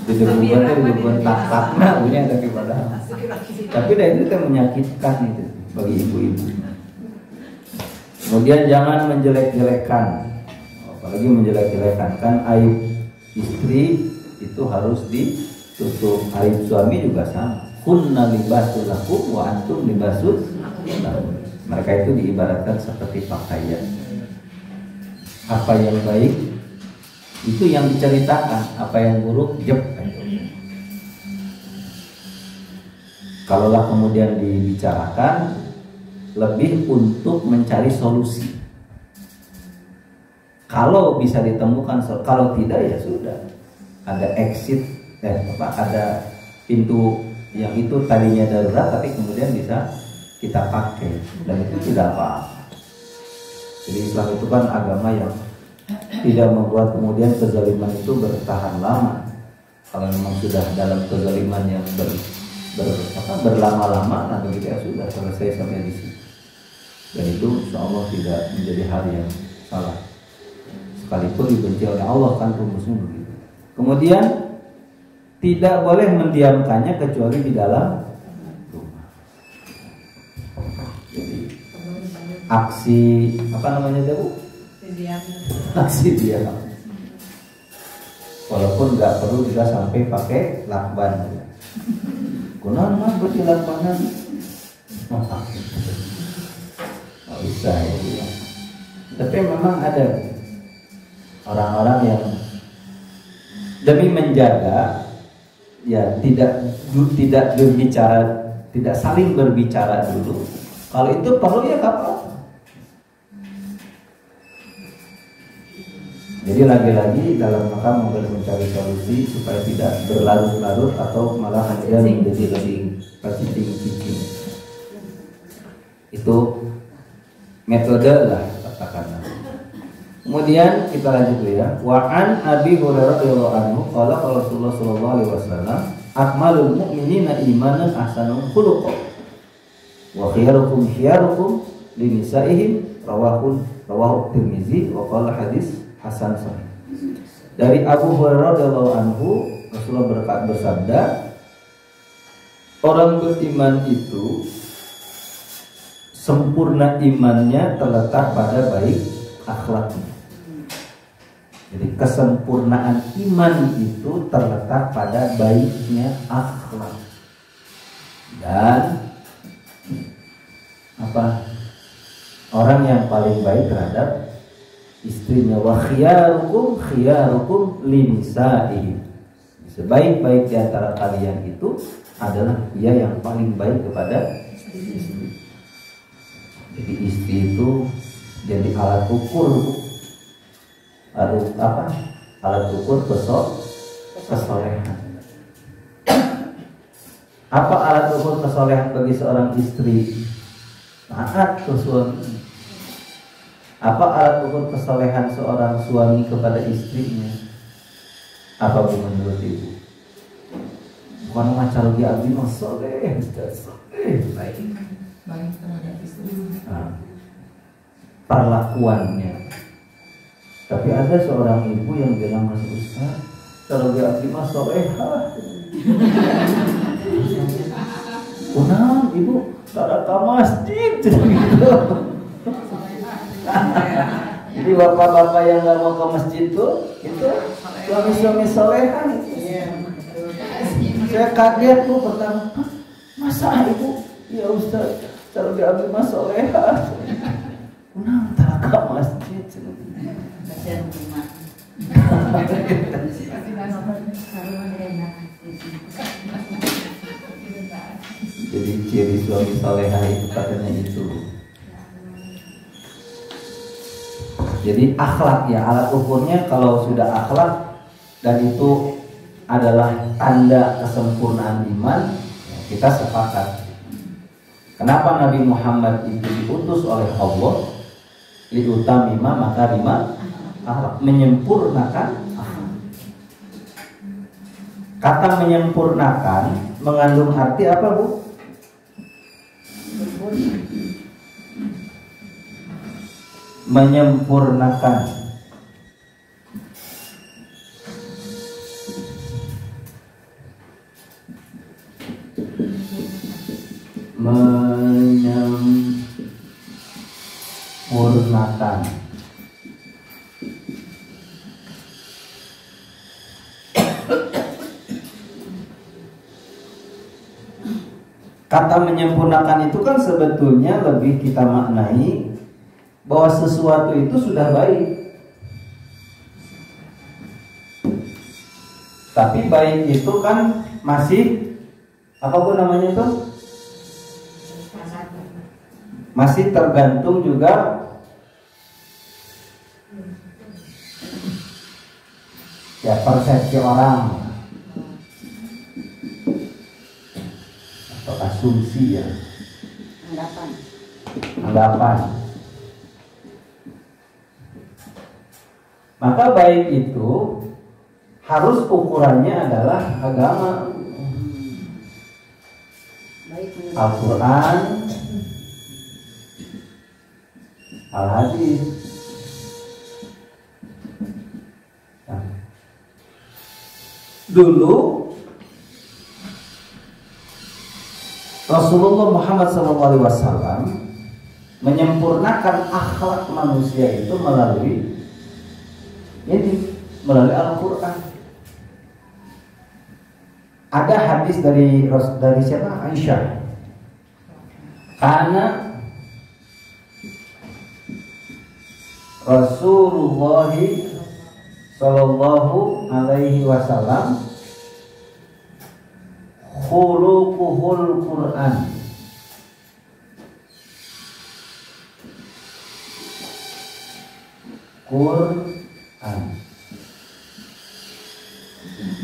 Di degungkeun tak-takna punya tapi padahal. Tapi dah itu teh menyakitkan itu bagi ibu-ibu. Kemudian jangan menjelek-jelekan, apalagi menjelek-jelekan kan aib istri itu harus ditutup, aib suami juga sama. Kunna libasul lakum wa antum libasul lahum. Mereka itu diibaratkan seperti pakaian. Apa yang baik itu yang diceritakan, apa yang buruk jep. Kalaulah kemudian dibicarakan lebih untuk mencari solusi. Kalau bisa ditemukan, kalau tidak ya sudah. Ada exit, ada pintu yang itu tadinya darurat tapi kemudian bisa kita pakai dan itu tidak apa-apa. Jadi Islam itu kan agama yang tidak membuat kemudian kezaliman itu bertahan lama. Kalau memang sudah dalam kezaliman yang berlama-lama, nah begitu ya sudah selesai sampai di situ. Dan itu insyaallah tidak menjadi hal yang salah. Sekalipun dibenci oleh Allah kan rumusnya begitu. Kemudian tidak boleh mendiamkannya kecuali di dalam rumah. Jadi aksi apa namanya itu? Aksi diam. Walaupun nggak perlu juga sampai pakai lakban. Kunaon mah berarti lakbanan? Nggak bisa ya. Tapi memang ada orang-orang yang demi menjaga ya tidak berbicara, tidak saling berbicara dulu. Kalau itu perlu ya apa? Jadi lagi-lagi dalam rangka mencari solusi supaya tidak berlarut-larut atau malah kemudian menjadi lebih cincin. Itu metode lah katakanlah. Kemudian kita lanjut dulu ya. Wa an Abi Hurairah radhiyallahu anhu qala Rasulullah sallallahu alaihi wasallam akmalul mu'minina imanan ahsanuhum khuluqan wa khairukum khiyarukum linisaihim rawahu Tirmizi wa qala hadis hasan sahih. Dari Abu Hurairah radhiyallahu anhu Rasulullah bersabda, orang beriman itu sempurna imannya terletak pada baik akhlaknya. Jadi kesempurnaan iman itu terletak pada baiknya akhlak. Dan apa? Orang yang paling baik terhadap istrinya. Wa khiyarukum linisaihim. Sebaik-baik di antara kalian itu adalah dia yang paling baik kepada istri. Jadi istri itu jadi alat ukur, alat ukur kesolehan. Apa alat ukur kesolehan bagi seorang istri? Taat ke suami. Apa alat ukur kesolehan seorang suami kepada istrinya? Apa menurut ibu? Bukan macam lagi abdi mah soleh, baik terhadap istri. Perlakuannya. Tapi ada seorang ibu yang bilang, Mas Ustaz, kalau dia abdi mah solehah. Kunam ibu tak ke masjid gitu. Jadi bapak-bapak yang nggak mau ke masjid tuh itu suami-suami solehan. Saya kaget tuh pertama, masa ibu? Ya Ustaz, kalau diambil mas soleha. Kunam tak ke masjid. Kasihan rumah. Jadi ciri suami soleha itu katanya itu. Jadi akhlak ya, alat ukurnya kalau sudah akhlak dan itu adalah tanda kesempurnaan iman, kita sepakat. Kenapa Nabi Muhammad itu diutus oleh Allah? Liutamima makarima akhlak, menyempurnakan akhlak. Kata menyempurnakan mengandung arti apa, Bu? Menyempurnakan. Menyempurnakan. Kata menyempurnakan itu kan sebetulnya lebih kita maknai bahwa sesuatu itu sudah baik. Tapi baik itu kan masih apa pun namanya itu? Masih tergantung juga ya persepsi orang atau asumsi ya, anggapan. Maka baik itu harus ukurannya adalah agama, Al-Quran, Al-Hadis. Nah, dulu Rasulullah Muhammad SAW menyempurnakan akhlak manusia itu melalui Al-Quran. Ada hadis dari siapa? Aisyah. Karena Rasulullah Sallallahu Alaihi Wasallam khuluquhul Quran.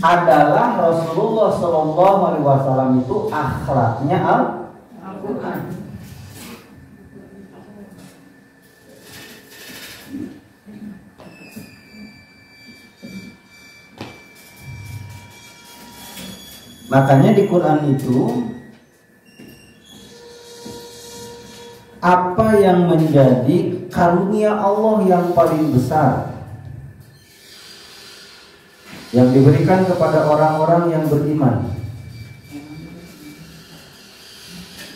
Adalah Rasulullah Sallallahu Alaihi Wasallam itu akhlaknya Al-Quran. Makanya di Quran itu apa yang menjadi karunia Allah yang paling besar yang diberikan kepada orang-orang yang beriman.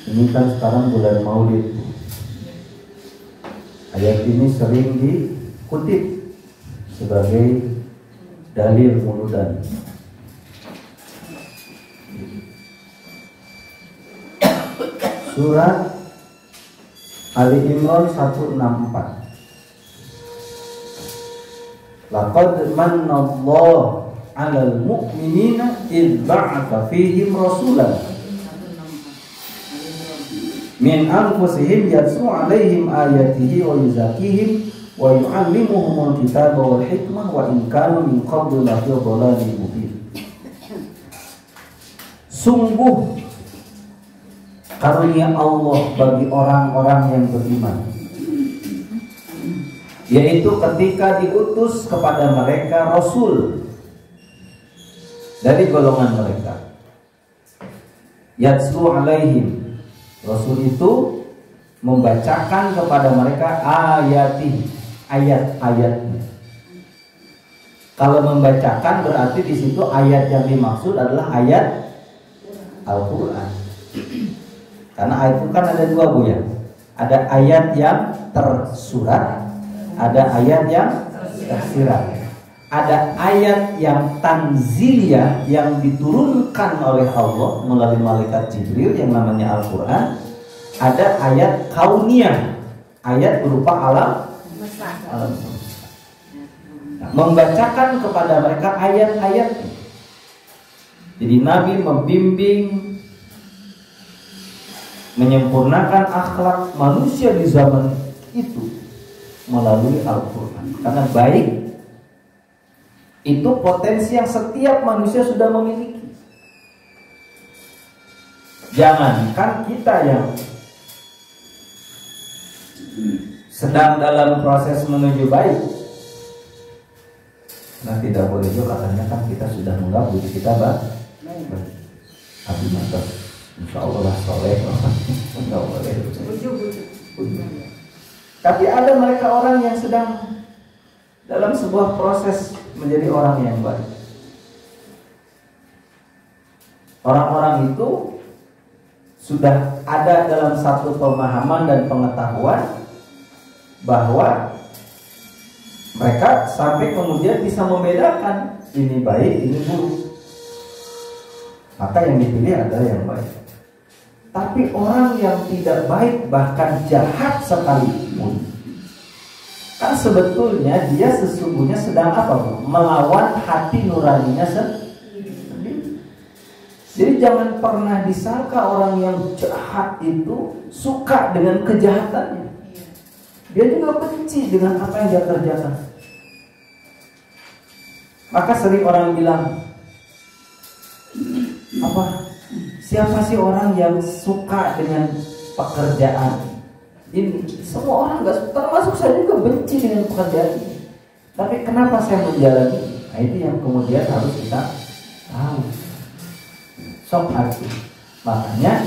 Ini kan sekarang bulan Maulid. Ayat ini sering dikutip sebagai dalil muludan. Surat Ali Imran 164. Laqad manallahu 'alal mu'minina idz ba'atsa fihim rasulan min anfusihim yatlu 'alaihim ayatihi wa yuzakkihim wa yu'allimuhumul kitaba wal hikmah wa in kanu min qablu lafi dhalalin mubin. Sungguh karunia Allah bagi orang-orang yang beriman, yaitu ketika diutus kepada mereka Rasul dari golongan mereka. Yatslu alaihim, Rasul itu membacakan kepada mereka ayat-ayatnya. Kalau membacakan berarti di situ ayat yang dimaksud adalah ayat Al-Quran. Karena ayat itu kan ada dua, Bu, ya. Ada ayat yang tersurat, ada ayat yang tersirat. Ada ayat yang tanziliyah yang diturunkan oleh Allah melalui malaikat Jibril yang namanya Al-Quran. Ada ayat kauniyah, ayat berupa alam. Nah, membacakan kepada mereka ayat-ayat. Jadi Nabi membimbing, menyempurnakan akhlak manusia di zaman itu melalui Al-Quran. Karena baik itu potensi yang setiap manusia sudah memiliki. Jangankan kita yang sedang dalam proses menuju baik, nah tidak boleh juga katanya kan kita sudah menganggap diri kita baik. Tapi mantap, insya Allah soleh, nggak boleh. Tapi ada mereka orang yang sedang dalam sebuah proses menjadi orang yang baik. Orang-orang itu sudah ada dalam satu pemahaman dan pengetahuan bahwa mereka sampai kemudian bisa membedakan ini baik, ini buruk. Maka yang dipilih adalah yang baik. Tapi orang yang tidak baik bahkan jahat sekalipun, kan sebetulnya dia sesungguhnya sedang apa, Bu? Melawan hati nuraninya sendiri. Jadi jangan pernah disangka orang yang jahat itu suka dengan kejahatannya. Dia juga benci dengan apa yang dia kerjakan. Maka sering orang bilang, siapa sih orang yang suka dengan pekerjaan ini? Semua orang nggak, termasuk saya juga benci dengan pekerjaan ini. Tapi kenapa saya menjalani? Nah, itu yang kemudian harus kita tahu. Sok hati. Makanya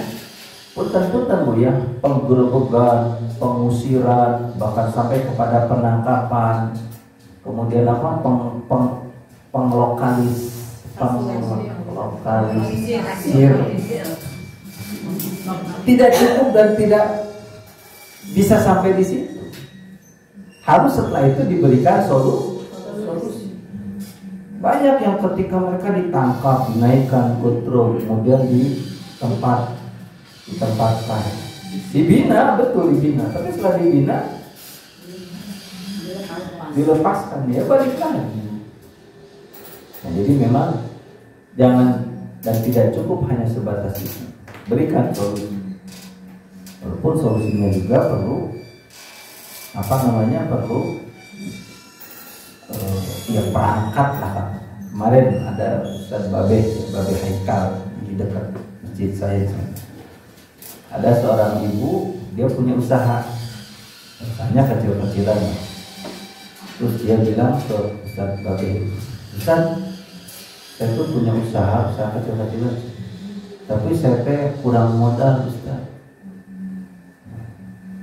punten-punten, Bu, ya, penggerebegan, pengusiran, bahkan sampai kepada penangkapan, kemudian penglokalisir tidak cukup dan tidak bisa sampai di situ. Harus setelah itu diberikan solusi. Banyak yang ketika mereka ditangkap, dinaikkan ke truk, kemudian ditempatkan, dibina, betul dibina. Tapi setelah dibina, dilepaskan, dia balik lagi. Nah, jadi memang jangan dan tidak cukup hanya sebatas itu. Berikan solusi. Walaupun solusinya juga perlu perlu perangkat lah. Kemarin ada Ustaz Babe Haikal di dekat masjid saya. Ada seorang ibu, dia punya usaha, usahanya kecil-kecilan. Terus dia bilang ke Ustaz Babe, Ustaz, saya tuh punya usaha kecil-kecilan, tapi saya kurang modal, Ustaz.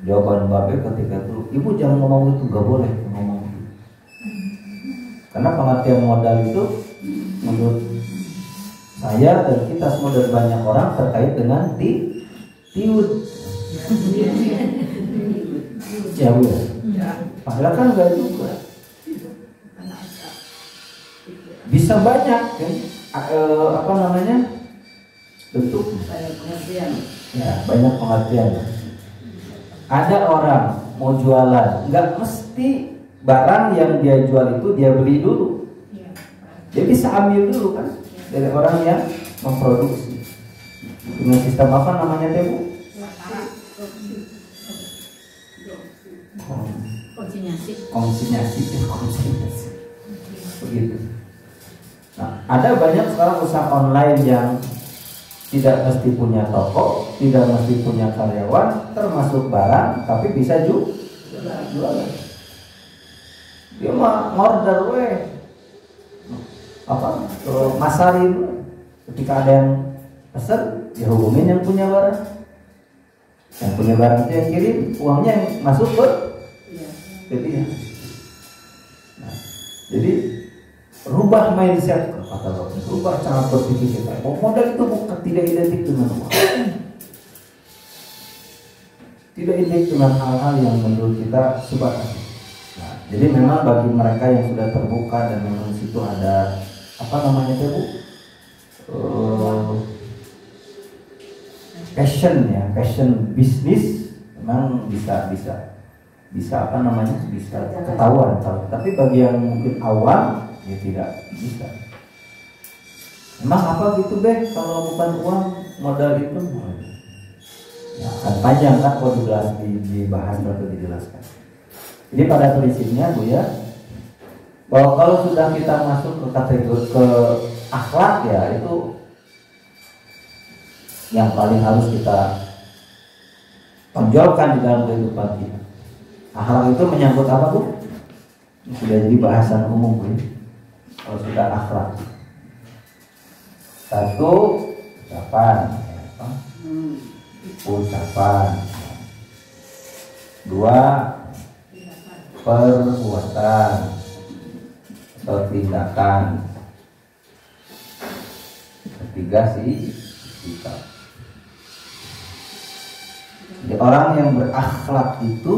Jawaban Babe ketika itu, ibu jangan ngomong itu, gak boleh ngomong itu. Karena pengertian modal itu menurut saya dan kita semua dan banyak orang terkait dengan tiud. Ya, Bu. Padahal kan enggak juga. Bisa banyak kan? Bentuk. Ya, banyak pengertian. Ada orang mau jualan, nggak mesti barang yang dia jual itu dia beli dulu. Iya. Dia bisa ambil dulu kan dari orang yang memproduksi. Dengan sistem apa namanya teh Bu? Konsinyasi. Konsinyasi. Begitu. Nah, ada banyak sekarang usaha online yang tidak mesti punya toko, tidak mesti punya karyawan, termasuk barang, tapi bisa jualan. Dia mah order masarin. Ketika ada yang pesan, ya hubungin yang punya barang. Yang punya barang itu yang kirim, uangnya yang masuk ke dia. Nah, jadi rubah mindset, kata Bapak, rubah cara berpikir kita. Modal itu bukan tidak identik dengan uang. Tidak identik dengan hal-hal yang menurut kita sebatas. Nah, jadi memang bagi mereka yang sudah terbuka dan memang situ ada apa namanya itu Bu? Passion bisnis memang bisa apa namanya, bisa ketahuan. Tapi bagi yang mungkin awam ya tidak bisa. Emang apa gitu kalau bukan uang modal itu? Ya akan panjang kan kalau dibahas atau dijelaskan. Jadi pada prinsipnya Bu ya, bahwa kalau sudah kita masuk ke kategori ke akhlak ya itu yang paling harus kita tonjolkan di dalam kehidupan kita. Akhlak itu menyangkut apa Bu? Ini sudah jadi bahasan umum Bu. Kalau sudah akhlak, satu ucapan, dua perbuatan atau tindakan, ketiga sikap. Jadi orang yang berakhlak itu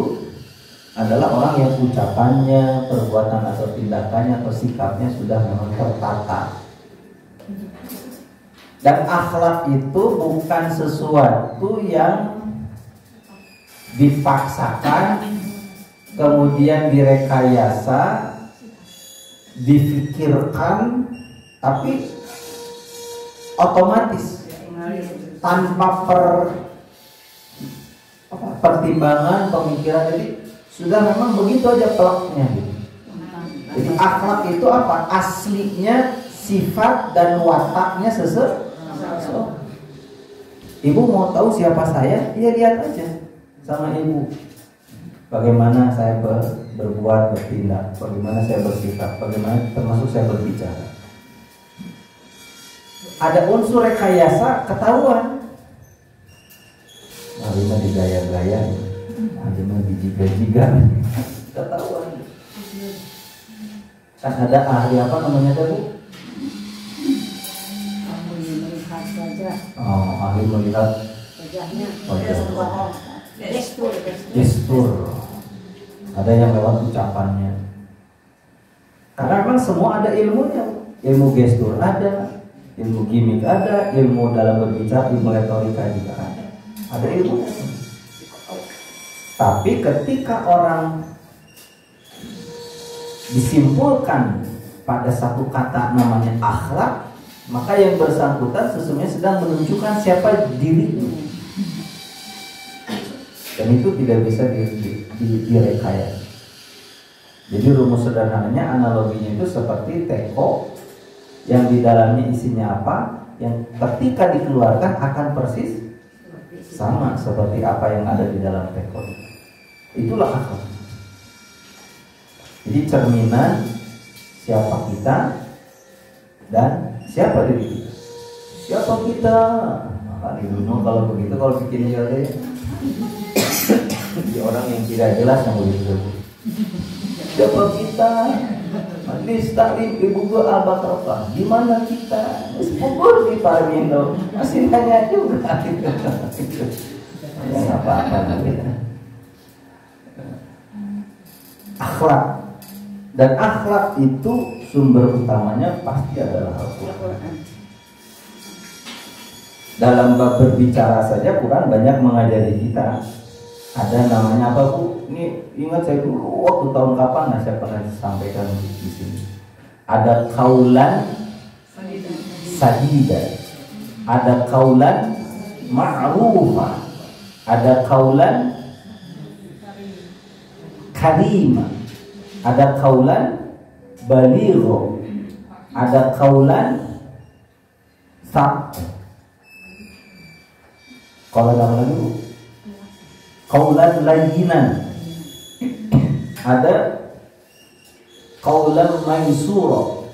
adalah orang yang ucapannya, perbuatan atau tindakannya atau sikapnya sudah memang tertata. Dan akhlak itu bukan sesuatu yang dipaksakan, kemudian direkayasa, difikirkan, tapi otomatis tanpa pertimbangan, pemikiran. Jadi sudah memang begitu aja pelaknya gitu. Jadi akhlak itu apa? Aslinya sifat dan wataknya seseorang. Ibu mau tahu siapa saya? Ya lihat aja sama ibu. Bagaimana saya berbuat, bertindak, bagaimana saya bersikap, bagaimana termasuk saya berbicara. Ada unsur rekayasa, ketahuan. Nah, ini digaya-gaya, ini dijiga-jiga, ketahuan. Kan ada ahli apa namanya Bu? Ahli melihat wajah. Oh, ahli melihat Wajahnya. wajah. Gestur. Ada yang lewat ucapannya. Karena memang semua ada ilmunya. Ilmu gestur ada, ilmu gimmick ada, ilmu dalam berbicara, ilmu retorika juga ada. Ada ilmunya. Tapi ketika orang disimpulkan pada satu kata namanya akhlak, maka yang bersangkutan sesungguhnya sedang menunjukkan siapa dirinya. Dan itu tidak bisa direkayasa. Jadi rumus sederhananya, analoginya itu seperti teko yang di dalamnya isinya apa, yang ketika dikeluarkan akan persis sama seperti apa yang ada di dalam teko. Itulah akhlak. Jadi cerminan siapa kita dan siapa diri kita. Siapa kita? Maka dulu kalau begitu, kalau bikin deh di orang yang tidak jelas yang begitu. Siapa kita? Majlis Taklim Ibu Guru Al-Batrokah. Di mana kita? Kubur di Parmindo. Masih tanya juga. Ya apa-apa. Akhlak. Dan akhlak itu sumber utamanya pasti adalah Al-Quran. Dalam bab berbicara saja Quran banyak mengajari kita Ada namanya apa Bu? Ini ingat saya dulu waktu tahun kapan, nah saya pernah sampaikan di sini. Ada kaulan sadida, ada kaulan ma'rufah, ada kaulan karima, ada kaulan baligho, ada kaulan sak. Kalau nama lagi Bu, kaulan layyinan, ada kaulan maisura,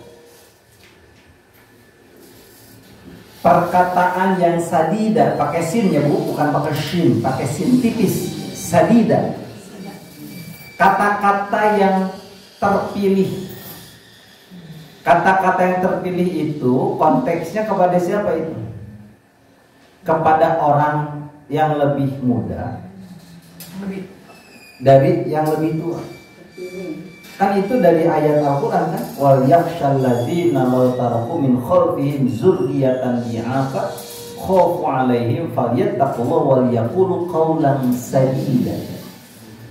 perkataan yang sadida, pakai sin ya Bu, bukan pakai shin, pakai sin tipis, sadida, kata-kata yang terpilih. Kata-kata yang terpilih itu konteksnya kepada siapa itu? Kepada orang yang lebih muda dari yang lebih tua. Kan itu dari ayat Al-Quran kan, wal yakhshal ladzina law taraku min khalfihim dzurriyyatan dhi'afa khafu 'alaihim falyattaqullaha wal yaqulu qawlan sadida.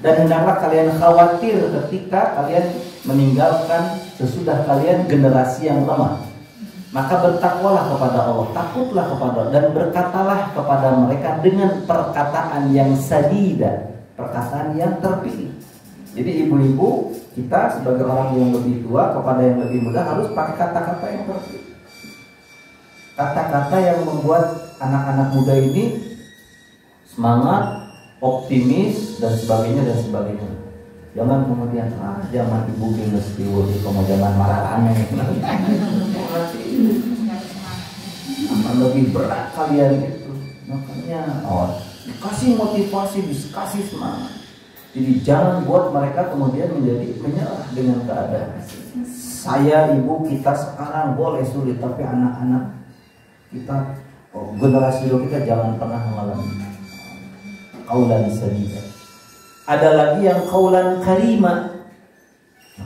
Dan hendaklah kalian khawatir ketika kalian meninggalkan sesudah kalian generasi yang lemah. Maka bertakwalah kepada Allah, takutlah kepada Allah, dan berkatalah kepada mereka dengan perkataan yang sadida, perkataan yang terpilih. Jadi ibu-ibu, kita sebagai orang yang lebih tua kepada yang lebih muda harus pakai kata-kata yang terpilih. Kata-kata yang membuat anak-anak muda ini semangat, optimis, dan sebagainya dan sebagainya. Jangan kemudian jangan ibu minus tiwul kamu jangan marah-marah akan lebih berat kalian itu. Makanya kasih motivasi, kasih semangat. Jadi jangan buat mereka kemudian menjadi menyerah dengan keadaan. Saya ibu kita sekarang boleh sulit, tapi anak-anak kita generasi kita jangan pernah mengalami kaulan sadida. Ada lagi yang kaulan karima.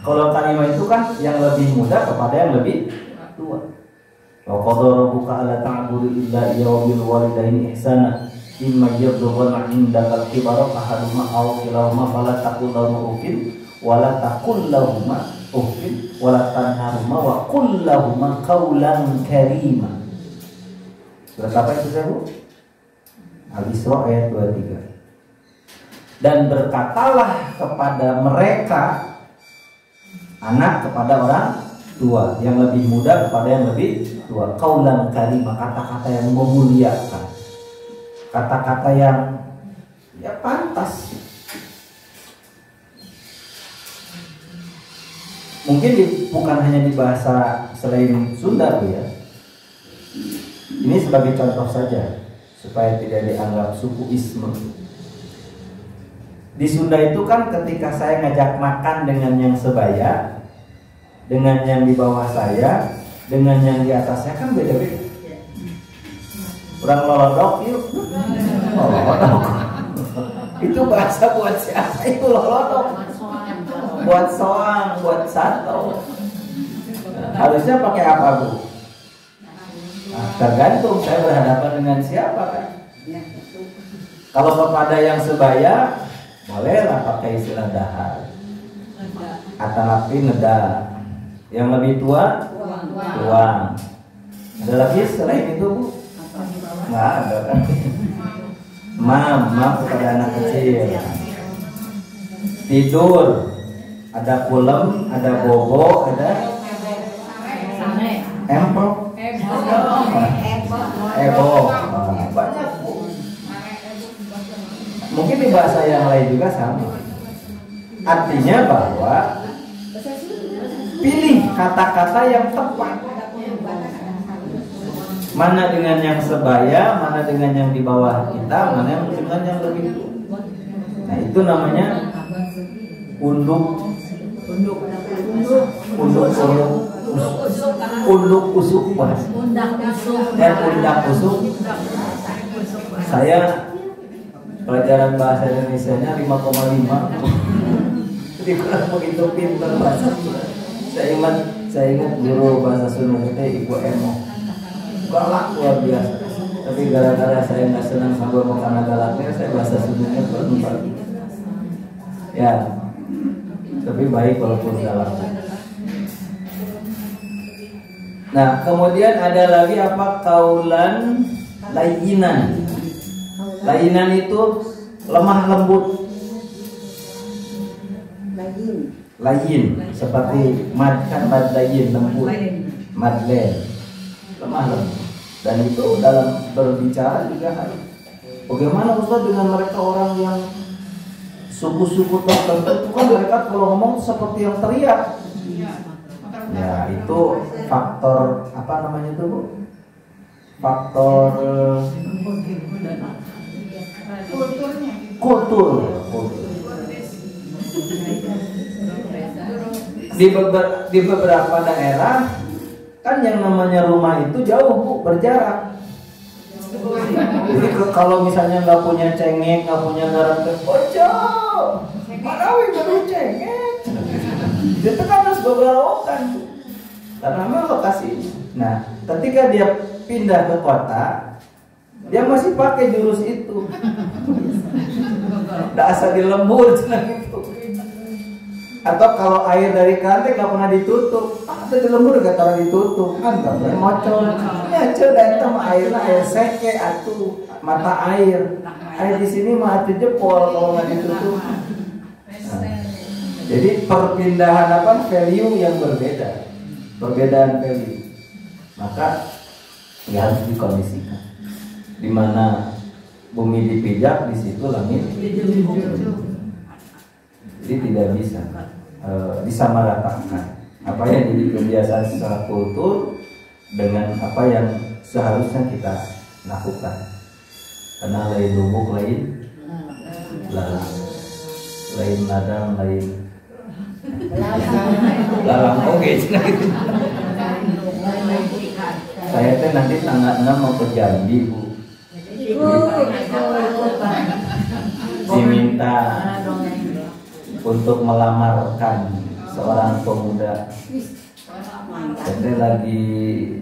Kaulan karima itu kan yang lebih muda kepada yang lebih tua. Wa qadara rabbuka alla ta'budu illa iyyahu bil walidaini ihsana imma yablughanna 'indaka al-kibara ahaduhuma aw kilahuma fala taqul lahumā uffin wa la taqul lahumā uffin wa la tanharhumā wa qul lahumā qawlan karima. Surat apa itu Bu? Al-Isra ayat 23. Dan berkatalah kepada mereka, anak kepada orang tua, yang lebih muda kepada yang lebih tua, qaulan karimah, kata-kata yang memuliakan, kata-kata yang ya pantas. Mungkin bukan hanya di bahasa selain Sunda Bu ya. Ini sebagai contoh saja supaya tidak dianggap sukuisme. Di Sunda itu kan ketika saya ngajak makan dengan yang sebaya, dengan yang di bawah saya, dengan yang di atas saya kan beda-beda. Orang lolodok yuk, lolodok. Itu bahasa buat siapa? Itu lolodok. Buat soang, buat sato. Harusnya pakai apa Bu? Nah, tergantung saya berhadapan dengan siapa kan. Kalau kepada yang sebaya bolehlah pakai istilah dahar atau api neda. Yang lebih tua tuang. Ada lagi selain itu Bu? Nggak ada kan? Mama kepada anak kecil. Tidur ada kulem, ada bobo, ada empok, banyak Bu. Mungkin di bahasa yang lain juga sama. Artinya bahwa pilih kata-kata yang tepat. Mana dengan yang sebaya, mana dengan yang di bawah kita, mana yang dengan yang lebih tua. Nah itu namanya unduk usuk dan undak usuk. Saya pelajaran bahasa Indonesianya 5,5. Jadi kurang begitu pintar bahasa. Saya ingat guru bahasa Sunda kita Ibu Emo. Galak luar biasa. Tapi gara-gara saya nggak senang sama makanan galaknya, saya bahasa Sundanya lupa. Ya, tapi baik walaupun galak. Nah, kemudian ada lagi apa? Kaulan layinan. Layinan itu lemah lembut. Layin seperti mad, kan mad layin lembut. Madlen lemah lembut. Dan itu dalam berbicara juga harus. Bagaimana Ustaz dengan mereka orang yang suku-suku tertentu itu kan mereka kalau ngomong seperti yang teriak. Ya itu faktor apa namanya itu Bu? Faktor kultur. Di beberapa daerah kan yang namanya rumah itu jauh Bu, berjarak. Jadi kalau misalnya nggak punya cengek, nggak punya garam, bocor, marawi baru cengek. Itu kan harus beberapa karena memang lokasi. Nah, ketika dia pindah ke kota, dia masih pakai jurus itu. Nggak asal dilembur gitu. Atau kalau air dari kante nggak pernah ditutup, atau dilembur nggak pernah ditutup, kan nggak boleh ngocor. Ya coba itu airnya air seke atau mata air. Air di sini mah atuh jempol kalau nggak ditutup. Nah, jadi perpindahan apa value yang berbeda, perbedaan value, maka nggak harus dikondisikan. Di mana bumi dipijak, di situ langit. Jadi tidak bisa disamaratakan apa yang jadi kebiasaan secara kultur dengan apa yang seharusnya kita lakukan. Karena lain lubuk, lain lalang, lain ladang, lain lalang. Oke, saya teh nanti tanggal 6 mau ke Jambi Bu. Diminta untuk melamarkan seorang pemuda. Saya lagi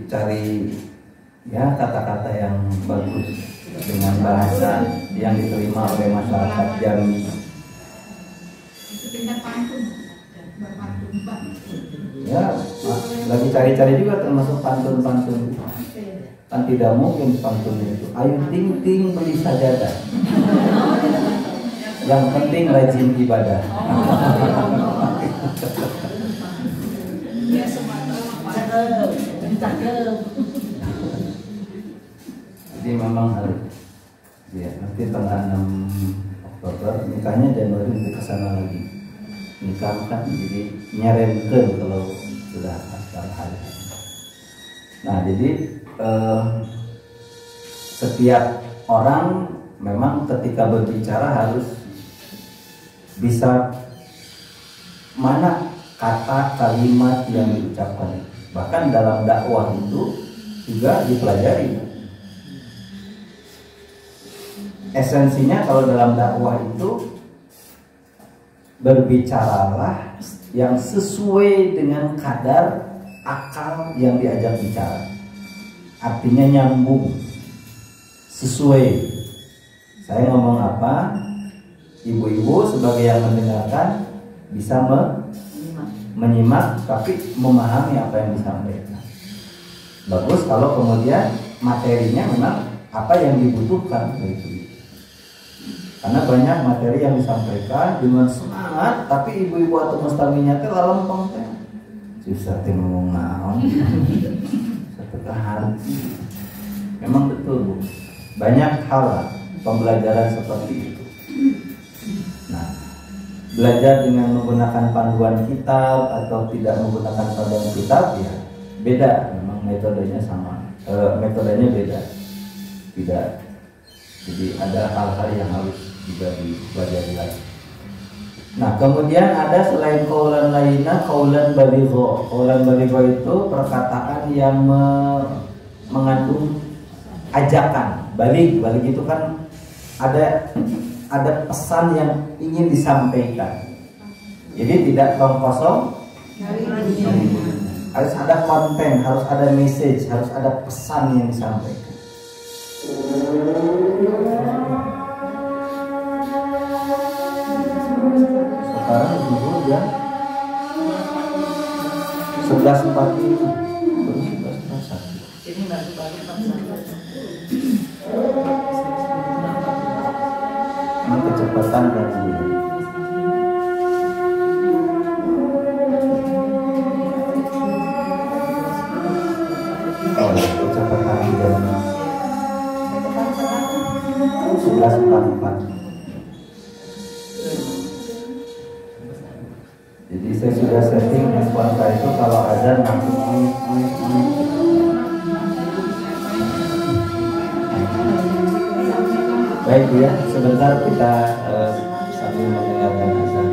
cari ya kata-kata yang bagus dengan bahasa yang diterima oleh masyarakat Jambi. Ya, lagi cari-cari juga termasuk pantun-pantun. Kan tidak mungkin pantun itu. Ayo ting ting beli sajadah. Yang penting rajin ibadah. Jadi memang harus ya, nanti tanggal 6 Oktober nikahnya Januari nanti kesana lagi. Nikah kan jadi nyeremkeun kalau sudah pasca hari. Nah jadi setiap orang memang ketika berbicara harus bisa mana kata kalimat yang diucapkan. Bahkan dalam dakwah itu juga dipelajari. Esensinya kalau dalam dakwah itu berbicaralah yang sesuai dengan kadar akal yang diajak bicara. Artinya nyambung, sesuai. Saya ngomong apa, ibu-ibu sebagai yang mendengarkan bisa menyimak tapi memahami apa yang disampaikan. Bagus kalau kemudian materinya memang apa yang dibutuhkan gitu. Karena banyak materi yang disampaikan dengan semangat tapi ibu-ibu atau mustaminya teh lalempeng teh. Susah teh ngomong naon. Setengah hati. Memang betul Bu. Banyak hal pembelajaran seperti itu. Nah, belajar dengan menggunakan panduan kitab atau tidak menggunakan panduan kitab ya beda. Memang metodenya sama, metodenya beda. Tidak. Jadi ada hal-hal yang harus juga dipelajari lagi. Nah, kemudian ada selain kaulan lainnya, kaulan baligho. Kaulan baligho itu perkataan yang mengandung ajakan. Balik itu kan ada pesan yang ingin disampaikan. Jadi tidak kosong. Harus ada konten, harus ada message, harus ada pesan yang disampaikan. Sekarang zuhur jam 11.45. Terus 11.41. Ini baru pas. Ini kecepatan dan zuhur. Oh, kecepatan jam 11.44. Jadi saya sudah setting handphone saya itu kalau azan langsung menit. Baik ya, sebentar kita sambil mendengarkan azan.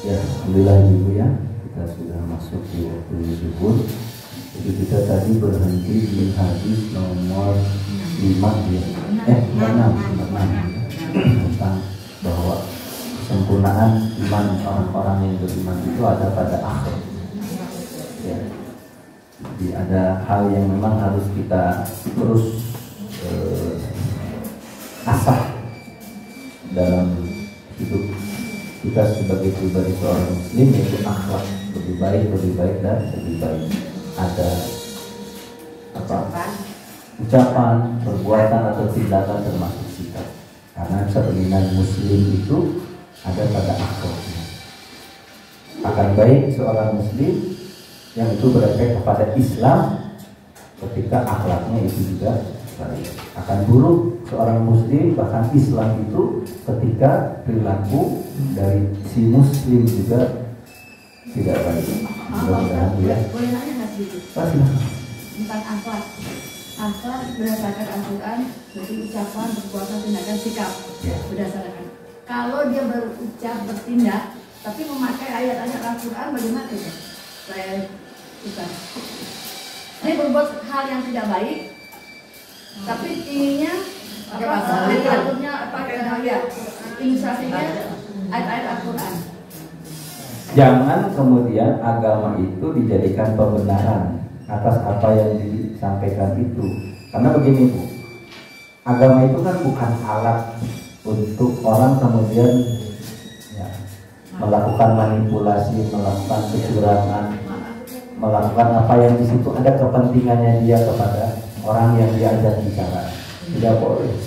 Ya, alhamdulillah Ibu ya, kita sudah masuk di waktu zuhur. Jadi kita tadi berhenti di hadis nomor 5 ya, 6 tentang bahwa kesempurnaan iman orang-orang yang beriman itu ada pada akhir. Ya. Jadi ada hal yang memang harus kita terus asah dalam hidup kita sebagai pribadi seorang muslim, yaitu akhlak lebih baik dan lebih baik. Ada ucapan, perbuatan atau tindakan termasuk sikap. Karena cerminan muslim itu ada pada akhlaknya. Akan baik seorang muslim yang itu berefek kepada Islam ketika akhlaknya itu juga Akan buruk seorang muslim, bahkan Islam itu ketika perilaku dari si muslim juga tidak baik. Mudah-mudahan ya. Boleh nanya nggak sedikit? Pasti. Tentang akhlak. Akhlak berdasarkan Al-Quran, berarti ucapan, perbuatan, tindakan, sikap. Ya. Berdasarkan. Kalau dia berucap, bertindak, tapi memakai ayat-ayat Al-Quran, bagaimana itu? Saya bukan. Ini berbuat hal yang tidak baik, tapi ininya literaturnya ilustrasinya ayat-ayat Al-Quran. Jangan kemudian agama itu dijadikan pembenaran atas apa yang disampaikan itu. Karena begini Bu, agama itu kan bukan alat untuk orang kemudian ya, melakukan manipulasi, melakukan kecurangan, melakukan apa yang di situ ada kepentingannya dia kepada orang yang diajak bicara. Tidak boleh.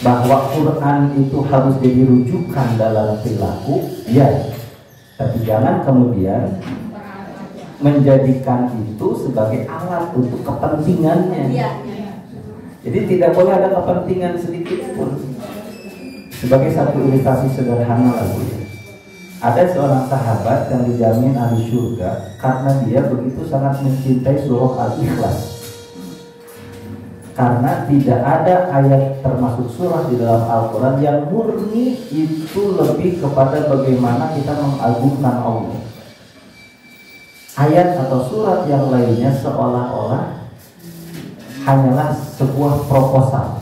Bahwa Quran itu harus jadi rujukan dalam perilaku, ya. Tapi jangan kemudian menjadikan itu sebagai alat untuk kepentingannya. Jadi tidak boleh ada kepentingan sedikit pun. Sebagai satu ilustrasi sederhana lagi, ada seorang sahabat yang dijamin ahli surga karena dia begitu sangat mencintai surah Al-Ikhlas. Karena tidak ada ayat termasuk surah di dalam Al-Quran yang murni itu lebih kepada bagaimana kita mengagungkan Allah. Ayat atau surat yang lainnya seolah-olah hanyalah sebuah proposal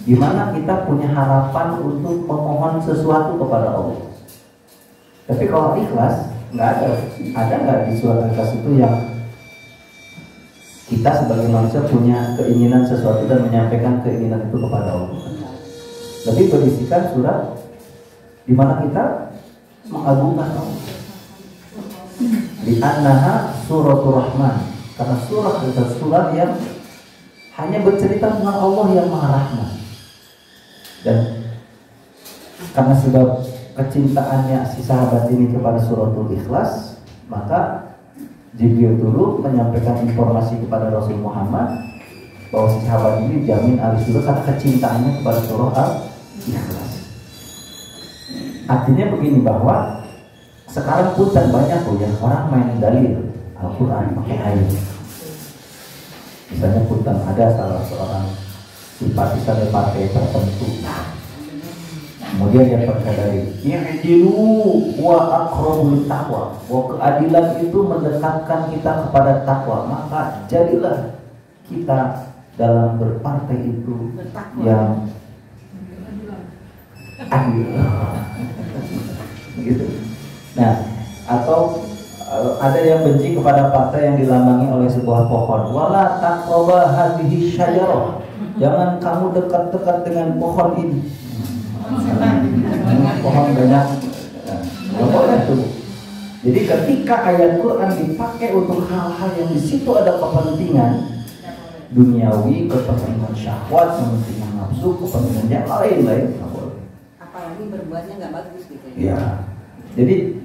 di mana kita punya harapan untuk memohon sesuatu kepada Allah. Tapi kalau ikhlas nggak ada nggak di surat Ikhlas itu yang kita sebagai manusia punya keinginan sesuatu dan menyampaikan keinginan itu kepada Allah. Lebih berisikan surat di mana kita mengagungkan Allah. Li'annaha suratul Rahman, karena surah itu surat yang hanya bercerita tentang Allah yang Maha Rahman. Dan karena sebab kecintaannya si sahabat ini kepada suratul Ikhlas, maka Jibril dulu menyampaikan informasi kepada Rasul Muhammad bahwa si sahabat ini jamin ahli surga karena kecintaannya kepada surah Al-Ikhlas. Artinya begini, bahwa sekarang pun banyak ya orang main dalil Al-Quran pakai ayat. Misalnya pun ada salah seorang simpatisan partai tertentu, kemudian dia percaya i'dilu wa aqrabul taqwa, bahwa keadilan itu mendekatkan kita kepada takwa, maka jadilah kita dalam berpartai itu yang adil. Gitu. Nah, atau ada yang benci kepada partai yang dilambangi oleh sebuah pohon. Wala taqraba hadhihi syajarah. Jangan kamu dekat-dekat dengan pohon ini. Pohon banyak. Nggak boleh tuh. Jadi ketika ayat Quran dipakai untuk hal-hal yang di situ ada kepentingan duniawi, kepentingan syahwat, kepentingan nafsu, kepentingan yang lain-lain, nggak boleh. Apalagi berbuatnya nggak bagus gitu. Ya. Jadi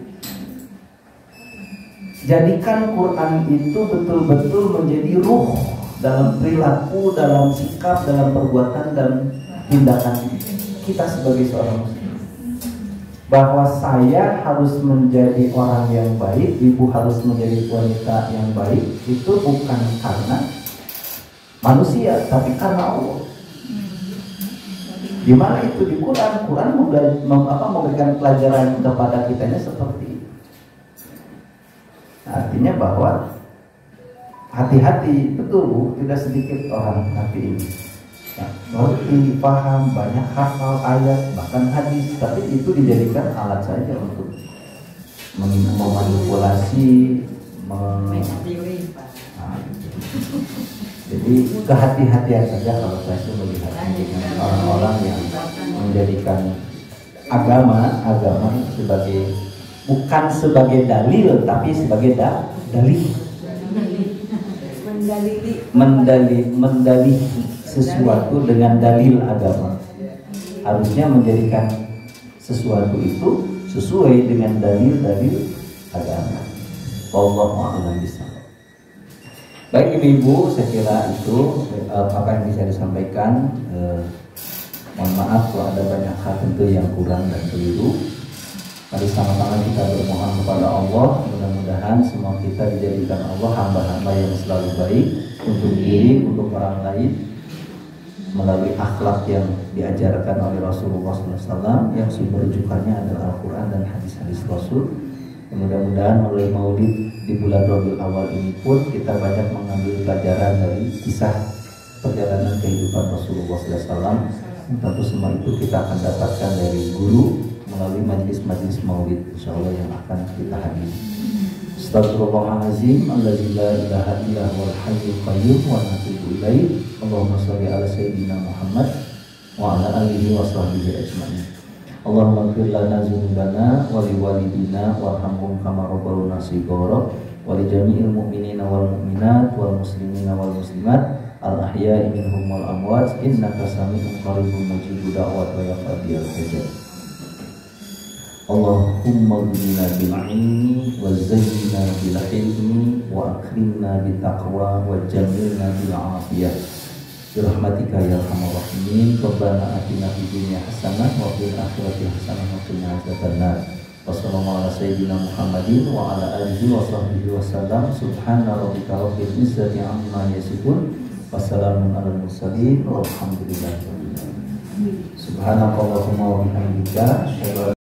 jadikan Quran itu betul-betul menjadi ruh dalam perilaku, dalam sikap, dalam perbuatan dan tindakan kita sebagai seorang muslim. Bahwa saya harus menjadi orang yang baik, ibu harus menjadi wanita yang baik, itu bukan karena manusia, tapi karena Allah. Di mana itu di Quran? Quran memberikan pelajaran kepada kitanya seperti itu. Artinya bahwa hati-hati, betul Bu, tidak sedikit orang hati ini ngerti, paham, banyak hafal ayat, bahkan hadis, tapi itu dijadikan alat saja untuk memanipulasi, jadi kehati-hatian saja kalau saya melihat dengan orang-orang yang menjadikan agama sebagai bukan sebagai dalil, tapi sebagai dalil. Mendalih sesuatu dengan dalil agama. Harusnya menjadikan sesuatu itu sesuai dengan dalil-dalil agama. Wallahu a'lam bishawab. Baik ibu-ibu, saya kira itu apa yang bisa disampaikan. Mohon maaf kalau ada banyak hal tentu yang kurang dan keliru. Mari sama-sama kita bermohon kepada Allah, mudah-mudahan semua kita dijadikan Allah hamba-hamba yang selalu baik untuk diri, untuk orang lain, melalui akhlak yang diajarkan oleh Rasulullah SAW yang sumber rujukannya adalah Al-Quran dan hadis-hadis Rasul. Mudah-mudahan melalui maulid di bulan Rabiul Awal ini pun kita banyak mengambil pelajaran dari kisah perjalanan kehidupan Rasulullah SAW. Tentu semua itu kita akan dapatkan dari guru melalui majlis-majlis maulid insyaallah yang akan kita hadiri. Astagfirullahaladzim, allazi la ilaha illa huwal hayyul qayyum wa natubu ilaih. Allahumma shalli ala sayyidina Muhammad wa ala alihi wa sahbihi ajma'in. Allahumma ighfir lana dzunubana wa liwalidina warhamhum kama rabbauna shighara wa li jami'il mu'minina wal mu'minat wal muslimina wal muslimat al ahya'i minhum wal amwat innaka sami'un qaribun mujibud da'wat wa ya qadiyal hajat. Allahumma ghfirna bil ilmi wa zayyina bil hilmi wa akrimna bit taqwa wa jamilna bil afiyah birahmatika ya arhamar rahimin. Rabbana atina fid dunya hasanah wa fil akhirati hasanah wa qina adzabannar. Wa sallallahu ala sayyidina Muhammadin wa ala alihi wa sahbihi wa sallam. Subhana rabbika rabbil izzati amma yasifun wa salamun alal mursalin walhamdulillahi rabbil alamin. Subhanakallahumma wa bihamdika asyhadu